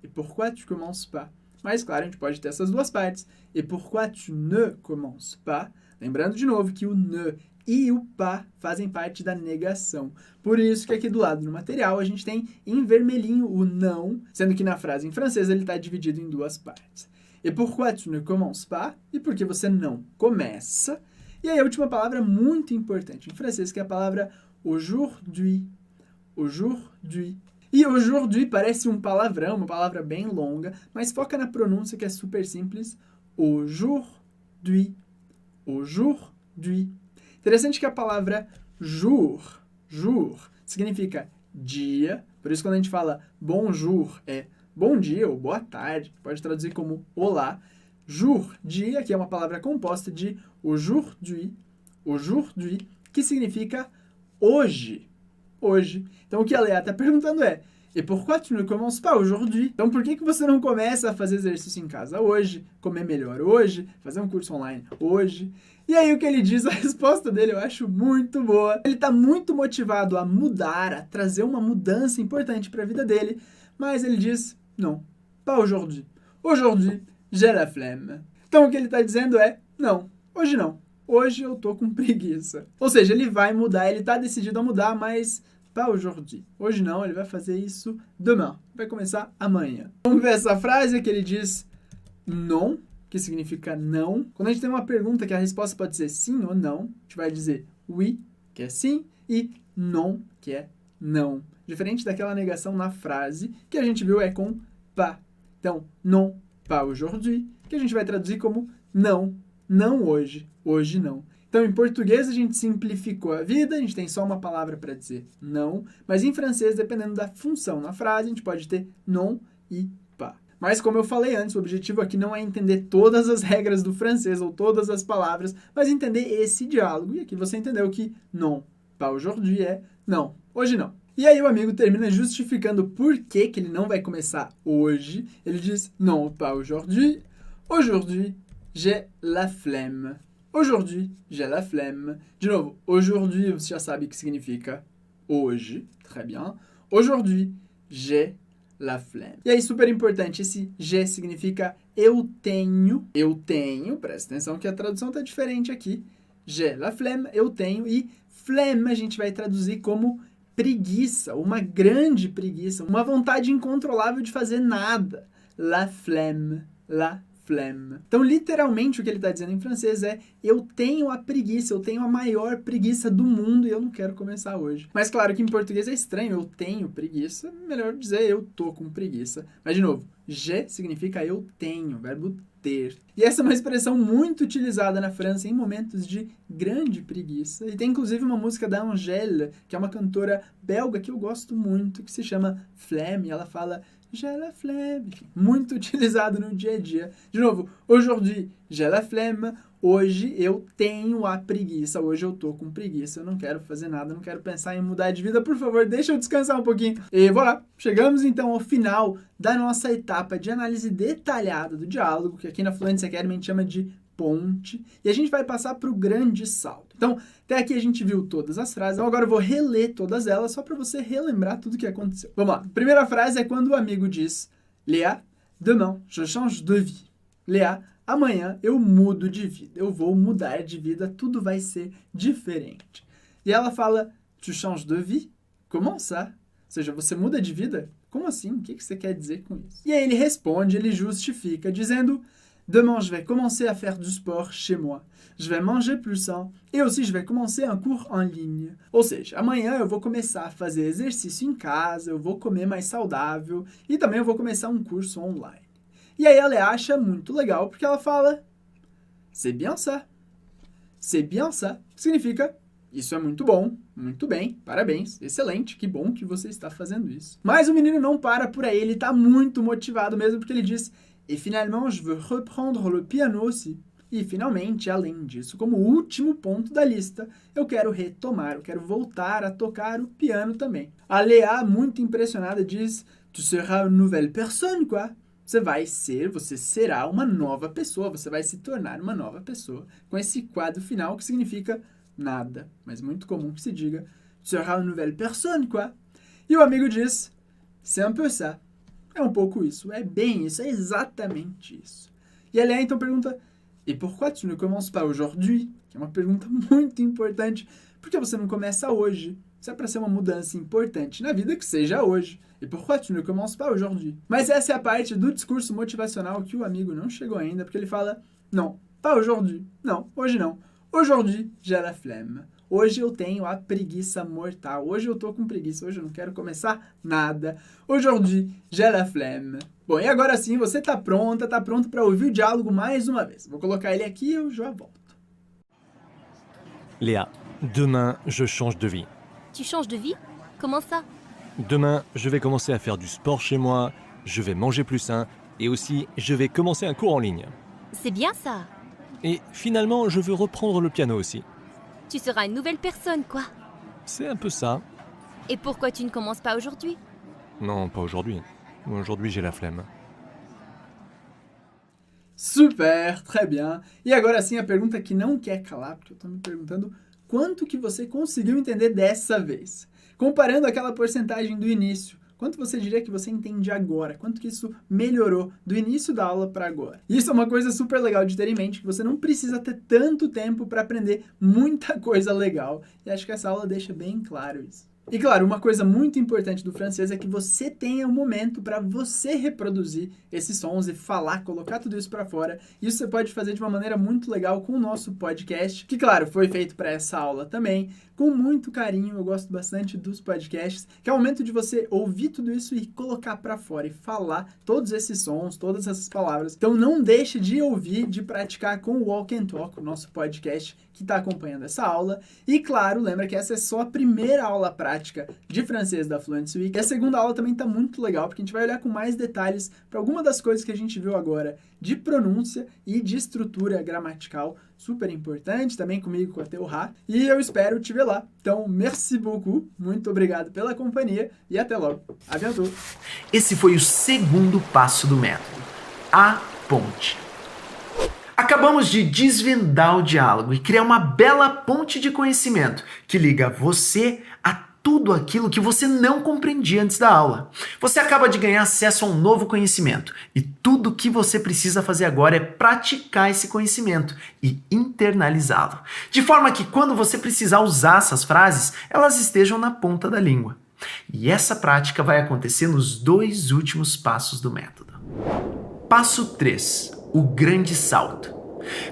Et pourquoi tu commences pas? Mas, claro, a gente pode ter essas duas partes. Et pourquoi tu ne commences pas? Lembrando de novo que o ne e o pas fazem parte da negação. Por isso que aqui do lado no material a gente tem em vermelhinho o não, sendo que na frase em francês ele está dividido em duas partes. Et pourquoi tu ne commences pas? E por que você não começa? E aí a última palavra muito importante em francês, que é a palavra aujourd'hui. Aujourd'hui. E aujourd'hui parece um palavrão, uma palavra bem longa, mas foca na pronúncia que é super simples. Aujourd'hui. Aujourd'hui. Interessante que a palavra jour significa dia. Por isso quando a gente fala bonjour é bom dia ou boa tarde. Pode traduzir como olá. Jour, dia, que é uma palavra composta de aujourd'hui, que significa hoje. Hoje. Então o que a Lea está perguntando é: et pourquoi tu ne commences pas aujourd'hui? Então por que você não começa a fazer exercício em casa hoje, comer melhor hoje, fazer um curso online hoje? E aí o que ele diz, a resposta dele eu acho muito boa. Ele está muito motivado a mudar, a trazer uma mudança importante para a vida dele, mas ele diz: não, pas aujourd'hui. Aujourd'hui, j'ai la flemme. Então o que ele está dizendo é: não, hoje não. Hoje eu tô com preguiça. Ou seja, ele vai mudar, ele está decidido a mudar, mas pas aujourd'hui. Hoje não, ele vai fazer isso demain. Vai começar amanhã. Vamos ver essa frase que ele diz non, que significa não. Quando a gente tem uma pergunta que a resposta pode ser sim ou não, a gente vai dizer oui, que é sim, e non, que é não. Diferente daquela negação na frase, que a gente viu é com pas. Então, non, pas aujourd'hui, que a gente vai traduzir como não, não hoje, hoje não. Então, em português, a gente simplificou a vida, a gente tem só uma palavra para dizer não, mas em francês, dependendo da função na frase, a gente pode ter non e pas. Mas, como eu falei antes, o objetivo aqui não é entender todas as regras do francês ou todas as palavras, mas entender esse diálogo. E aqui você entendeu que non, pas aujourd'hui é não, hoje não. E aí o amigo termina justificando por que ele não vai começar hoje. Ele diz non, pas aujourd'hui. Aujourd'hui, j'ai la flemme. Aujourd'hui, j'ai la flemme. De novo, aujourd'hui, você já sabe que significa hoje. Très bien. Aujourd'hui, j'ai la flemme. E aí, super importante, esse j'ai significa eu tenho. Eu tenho, presta atenção que a tradução está diferente aqui. J'ai la flemme, eu tenho. E flemme a gente vai traduzir como preguiça, uma grande preguiça, uma vontade incontrolável de fazer nada. La flemme, la flemme. Então, literalmente, o que ele está dizendo em francês é: eu tenho a preguiça, eu tenho a maior preguiça do mundo e eu não quero começar hoje. Mas, claro que em português é estranho, eu tenho preguiça, melhor dizer eu tô com preguiça. Mas, de novo, j'ai significa eu tenho, verbo ter. E essa é uma expressão muito utilizada na França em momentos de grande preguiça. E tem, inclusive, uma música da Angèle, que é uma cantora belga que eu gosto muito, que se chama Flemme, e ela fala: j'ai la flemme. Muito utilizado no dia a dia. De novo, aujourd'hui, j'ai la flemme. Hoje eu tenho a preguiça. Hoje eu tô com preguiça. Eu não quero fazer nada, não quero pensar em mudar de vida. Por favor, deixa eu descansar um pouquinho. E voilà, chegamos então ao final da nossa etapa de análise detalhada do diálogo, que aqui na Fluency Academy a gente chama de ponte, e a gente vai passar para o grande salto. Então, até aqui a gente viu todas as frases, então agora eu vou reler todas elas só para você relembrar tudo o que aconteceu. Vamos lá. A primeira frase é quando o amigo diz: Léa, demain, je change de vie. Léa, amanhã eu mudo de vida, eu vou mudar de vida, tudo vai ser diferente. E ela fala: tu changes de vie? Comment ça? Ou seja, você muda de vida? Como assim? O que você quer dizer com isso? E aí ele responde, ele justifica, dizendo: Demain, je vais commencer à faire du sport chez moi. Je vais manger plus sain et aussi je vais commencer un cours en ligne. Ou seja, amanhã eu vou começar a fazer exercício em casa, eu vou comer mais saudável e também eu vou começar um curso online. E aí ela acha muito legal porque ela fala c'est bien ça. C'est bien ça significa isso é muito bom, muito bem, parabéns, excelente, que bom que você está fazendo isso. Mas o menino não para por aí, ele está muito motivado mesmo porque ele diz et finalement je veux reprendre le piano aussi. E, finalmente, além disso, como último ponto da lista, eu quero retomar, eu quero voltar a tocar o piano também. A Léa, muito impressionada, diz tu seras une nouvelle personne, quoi. Você será uma nova pessoa, você vai se tornar uma nova pessoa. Com esse quadro final que significa nada, mas muito comum que se diga tu seras une nouvelle personne, quoi. E o amigo diz c'est un peu ça. É um pouco isso, é bem isso, é exatamente isso. E a Léa então pergunta et pourquoi tu ne commences pas aujourd'hui? Que é uma pergunta muito importante. Por que você não começa hoje? Se é para ser uma mudança importante na vida, que seja hoje. Et pourquoi tu ne commences pas aujourd'hui? Mas essa é a parte do discurso motivacional que o amigo não chegou ainda, porque ele fala non, pas aujourd'hui. Não, hoje não. Aujourd'hui, j'ai la flemme. Hoje eu tenho a preguiça mortal. Hoje eu tô com preguiça. Hoje eu não quero começar nada. Aujourd'hui, j'ai la flemme. Bom, e agora sim, você tá pronto para ouvir o diálogo mais uma vez. Vou colocar ele aqui e eu já volto. Léa, demain, je change de vie. Tu changes de vie? Comment ça? Demain, je vais commencer à faire du sport chez moi, je vais manger plus sain et aussi je vais commencer un cours en ligne. C'est bien ça. Et finalement, je veux reprendre le piano aussi. Tu seras une nouvelle personne, quoi. C'est un peu ça. Et pourquoi tu ne commences pas aujourd'hui? Non, pas aujourd'hui. Aujourd'hui, j'ai la flemme. Super, très bien. E agora sim a pergunta que não quer calar, porque eu tô me perguntando quanto que você conseguiu entender dessa vez. Comparando aquela porcentagem do início, quanto você diria que você entende agora? Quanto que isso melhorou do início da aula para agora? Isso é uma coisa super legal de ter em mente, que você não precisa ter tanto tempo para aprender muita coisa legal. E acho que essa aula deixa bem claro isso. E claro, uma coisa muito importante do francês é que você tenha um momento para você reproduzir esses sons e falar, colocar tudo isso para fora. Isso você pode fazer de uma maneira muito legal com o nosso podcast, que claro, foi feito para essa aula também, com muito carinho. Eu gosto bastante dos podcasts, que é o momento de você ouvir tudo isso e colocar para fora e falar todos esses sons, todas essas palavras. Então não deixe de ouvir, de praticar com o Walk and Talk, o nosso podcast que está acompanhando essa aula. E claro, lembra que essa é só a primeira aula prática de francês da Fluency Week. E a segunda aula também está muito legal, porque a gente vai olhar com mais detalhes para alguma das coisas que a gente viu agora de pronúncia e de estrutura gramatical, super importante, também comigo, com a Teorá. E eu espero te ver lá. Então, merci beaucoup, muito obrigado pela companhia e até logo. À bientôt! Esse foi o segundo passo do método, a ponte. Acabamos de desvendar o diálogo e criar uma bela ponte de conhecimento que liga você a tudo aquilo que você não compreendia antes da aula. Você acaba de ganhar acesso a um novo conhecimento e tudo o que você precisa fazer agora é praticar esse conhecimento e internalizá-lo, de forma que quando você precisar usar essas frases, elas estejam na ponta da língua. E essa prática vai acontecer nos 2 últimos passos do método. Passo 3. O grande salto.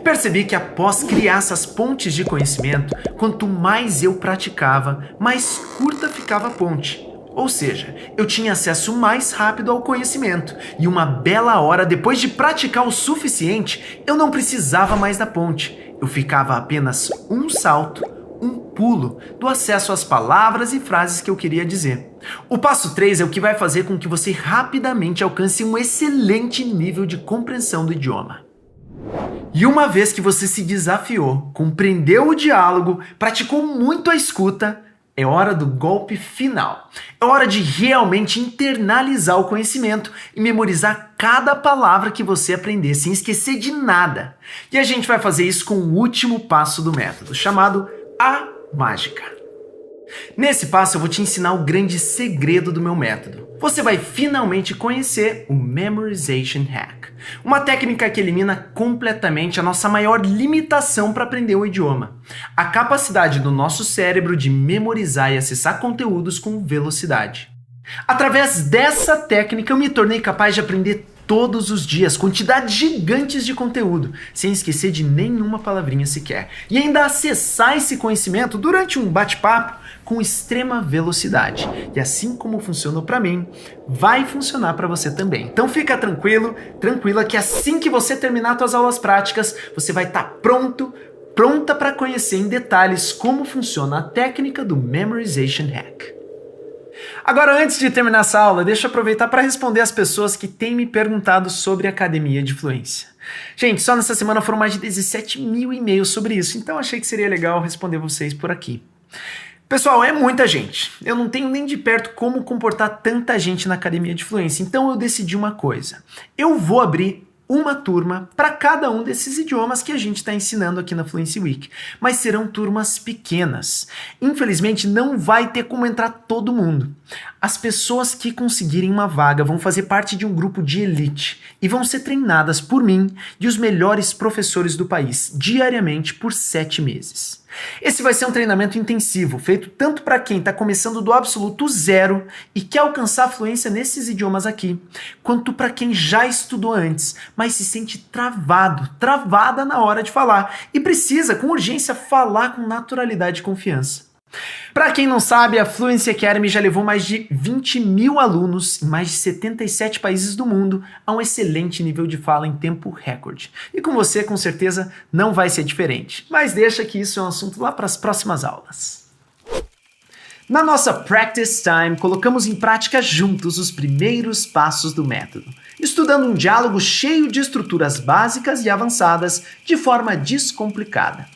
Percebi que após criar essas pontes de conhecimento, quanto mais eu praticava, mais curta ficava a ponte. Ou seja, eu tinha acesso mais rápido ao conhecimento e uma bela hora depois de praticar o suficiente, eu não precisava mais da ponte. Eu ficava a apenas um salto, um pulo do acesso às palavras e frases que eu queria dizer. O passo 3 é o que vai fazer com que você rapidamente alcance um excelente nível de compreensão do idioma. E uma vez que você se desafiou, compreendeu o diálogo, praticou muito a escuta, é hora do golpe final. É hora de realmente internalizar o conhecimento e memorizar cada palavra que você aprender, sem esquecer de nada. E a gente vai fazer isso com o último passo do método, chamado A Mágica. Nesse passo eu vou te ensinar o grande segredo do meu método. Você vai finalmente conhecer o Memorization Hack, uma técnica que elimina completamente a nossa maior limitação para aprender o idioma, a capacidade do nosso cérebro de memorizar e acessar conteúdos com velocidade. Através dessa técnica eu me tornei capaz de aprender todos os dias, quantidades gigantes de conteúdo, sem esquecer de nenhuma palavrinha sequer. E ainda acessar esse conhecimento durante um bate-papo com extrema velocidade. E assim como funcionou para mim, vai funcionar para você também. Então fica tranquilo, tranquila, que assim que você terminar suas aulas práticas, você vai estar pronta para conhecer em detalhes como funciona a técnica do Memorization Hack. Agora, antes de terminar essa aula, deixa eu aproveitar para responder as pessoas que têm me perguntado sobre a Academia de Fluência. Gente, só nessa semana foram mais de 17 mil e-mails sobre isso, então achei que seria legal responder vocês por aqui. Pessoal, é muita gente. Eu não tenho nem de perto como comportar tanta gente na Academia de Fluência, então eu decidi uma coisa. Eu vou abrir uma turma para cada um desses idiomas que a gente está ensinando aqui na Fluency Week, mas serão turmas pequenas. Infelizmente, não vai ter como entrar todo mundo. As pessoas que conseguirem uma vaga vão fazer parte de um grupo de elite e vão ser treinadas por mim e os melhores professores do país, diariamente por 7 meses. Esse vai ser um treinamento intensivo, feito tanto para quem está começando do absoluto zero e quer alcançar a fluência nesses idiomas aqui, quanto para quem já estudou antes, mas se sente travada na hora de falar e precisa, com urgência, falar com naturalidade e confiança. Para quem não sabe, a Fluency Academy já levou mais de 20 mil alunos em mais de 77 países do mundo a um excelente nível de fala em tempo recorde. E com você, com certeza, não vai ser diferente. Mas deixa que isso é um assunto lá para as próximas aulas. Na nossa Practice Time, colocamos em prática juntos os primeiros passos do método, estudando um diálogo cheio de estruturas básicas e avançadas de forma descomplicada.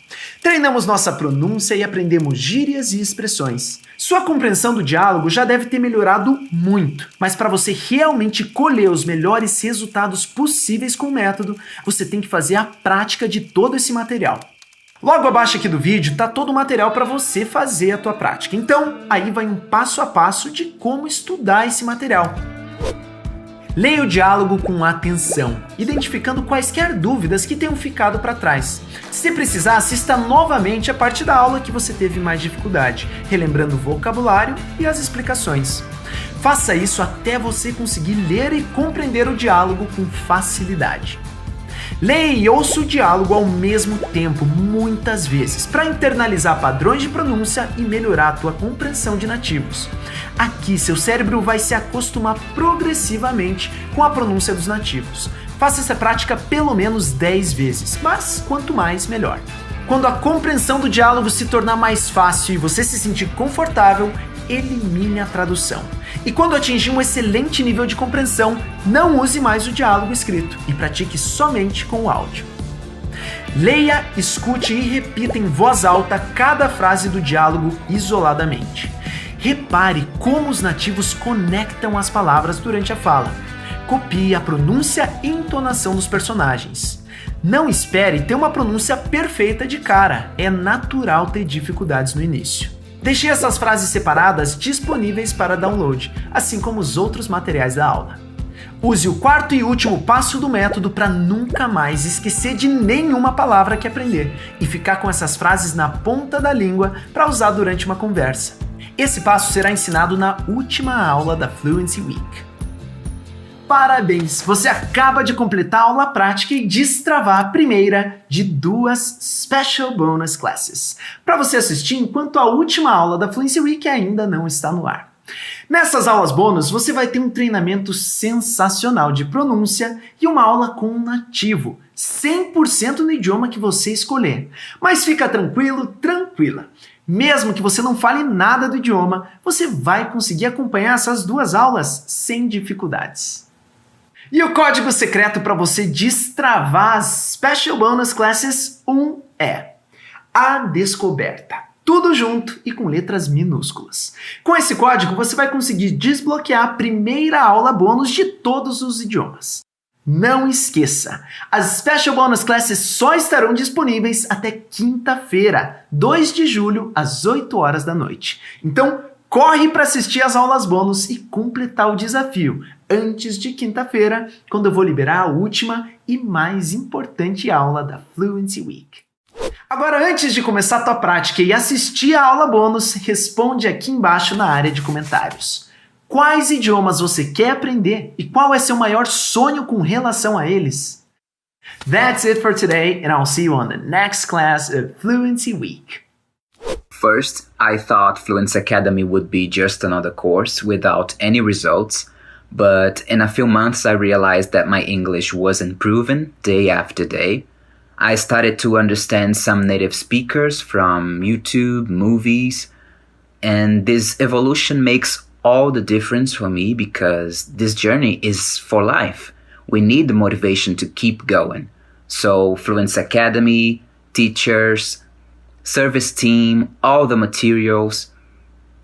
Treinamos nossa pronúncia e aprendemos gírias e expressões. Sua compreensão do diálogo já deve ter melhorado muito, mas para você realmente colher os melhores resultados possíveis com o método, você tem que fazer a prática de todo esse material. Logo abaixo aqui do vídeo está todo o material para você fazer a tua prática. Então, aí vai um passo a passo de como estudar esse material. Leia o diálogo com atenção, identificando quaisquer dúvidas que tenham ficado para trás. Se precisar, assista novamente a parte da aula que você teve mais dificuldade, relembrando o vocabulário e as explicações. Faça isso até você conseguir ler e compreender o diálogo com facilidade. Leia e ouça o diálogo ao mesmo tempo, muitas vezes, para internalizar padrões de pronúncia e melhorar a tua compreensão de nativos. Aqui, seu cérebro vai se acostumar progressivamente com a pronúncia dos nativos. Faça essa prática pelo menos 10 vezes, mas quanto mais, melhor. Quando a compreensão do diálogo se tornar mais fácil e você se sentir confortável, elimine a tradução. E quando atingir um excelente nível de compreensão, não use mais o diálogo escrito e pratique somente com o áudio. Leia, escute e repita em voz alta cada frase do diálogo isoladamente. Repare como os nativos conectam as palavras durante a fala. Copie a pronúncia e entonação dos personagens. Não espere ter uma pronúncia perfeita de cara, é natural ter dificuldades no início. Deixei essas frases separadas disponíveis para download, assim como os outros materiais da aula. Use o quarto e último passo do método para nunca mais esquecer de nenhuma palavra que aprender e ficar com essas frases na ponta da língua para usar durante uma conversa. Esse passo será ensinado na última aula da Fluency Week. Parabéns! Você acaba de completar a aula prática e destravar a primeira de 2 Special Bonus Classes, para você assistir enquanto a última aula da Fluency Week ainda não está no ar. Nessas aulas bônus, você vai ter um treinamento sensacional de pronúncia e uma aula com um nativo, 100% no idioma que você escolher. Mas fica tranquilo, tranquila. Mesmo que você não fale nada do idioma, você vai conseguir acompanhar essas 2 aulas sem dificuldades. E o código secreto para você destravar as Special Bonus Classes 1 é A Descoberta. Tudo junto e com letras minúsculas. Com esse código, você vai conseguir desbloquear a primeira aula bônus de todos os idiomas. Não esqueça, as Special Bonus Classes só estarão disponíveis até quinta-feira, 2 de julho, às 8 horas da noite. Então, corre para assistir as aulas bônus e completar o desafio antes de quinta-feira, quando eu vou liberar a última e mais importante aula da Fluency Week. Agora, antes de começar a tua prática e assistir a aula bônus, responde aqui embaixo na área de comentários. Quais idiomas você quer aprender e qual é seu maior sonho com relação a eles? That's it for today, and I'll see you on the next class of Fluency Week. First, I thought Fluency Academy would be just another course without any results, but in a few months I realized that my English was improving day after day. I started to understand some native speakers from YouTube, movies, and this evolution makes all the difference for me because this journey is for life. We need the motivation to keep going. So Fluency Academy, teachers, service team, all the materials,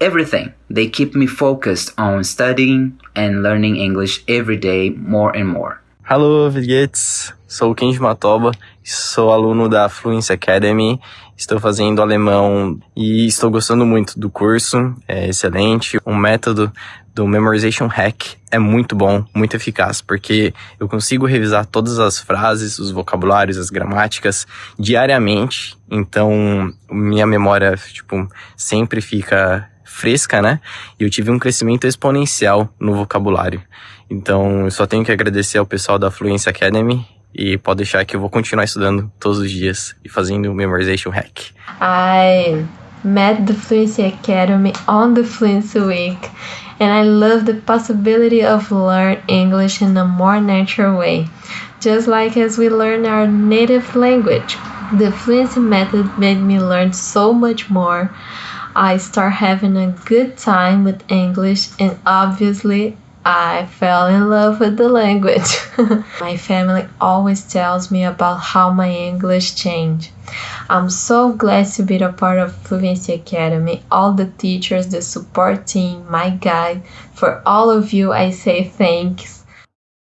everything. They keep me focused on studying and learning English every day more and more. Hello, Vilguetes. Sou o Kenji Matoba, sou aluno da Fluency Academy, estou fazendo alemão e estou gostando muito do curso, é excelente. O método do Memorization Hack é muito bom, muito eficaz, porque eu consigo revisar todas as frases, os vocabulários, as gramáticas diariamente, então minha memória, sempre fica fresca, né? E eu tive um crescimento exponencial no vocabulário. Então, eu só tenho que agradecer ao pessoal da Fluency Academy e pode deixar que eu vou continuar estudando todos os dias e fazendo o Memorization Hack. I met the Fluency Academy on the Fluency Week and I love the possibility of learn English in a more natural way, just like as we learn our native language. The Fluency method made me learn so much more. I start having a good time with English and obviously I fell in love with the language. My family always tells me about how my English changed. I'm so glad to be a part of Fluency Academy, all the teachers, the support team, my guide. For all of you, I say thanks.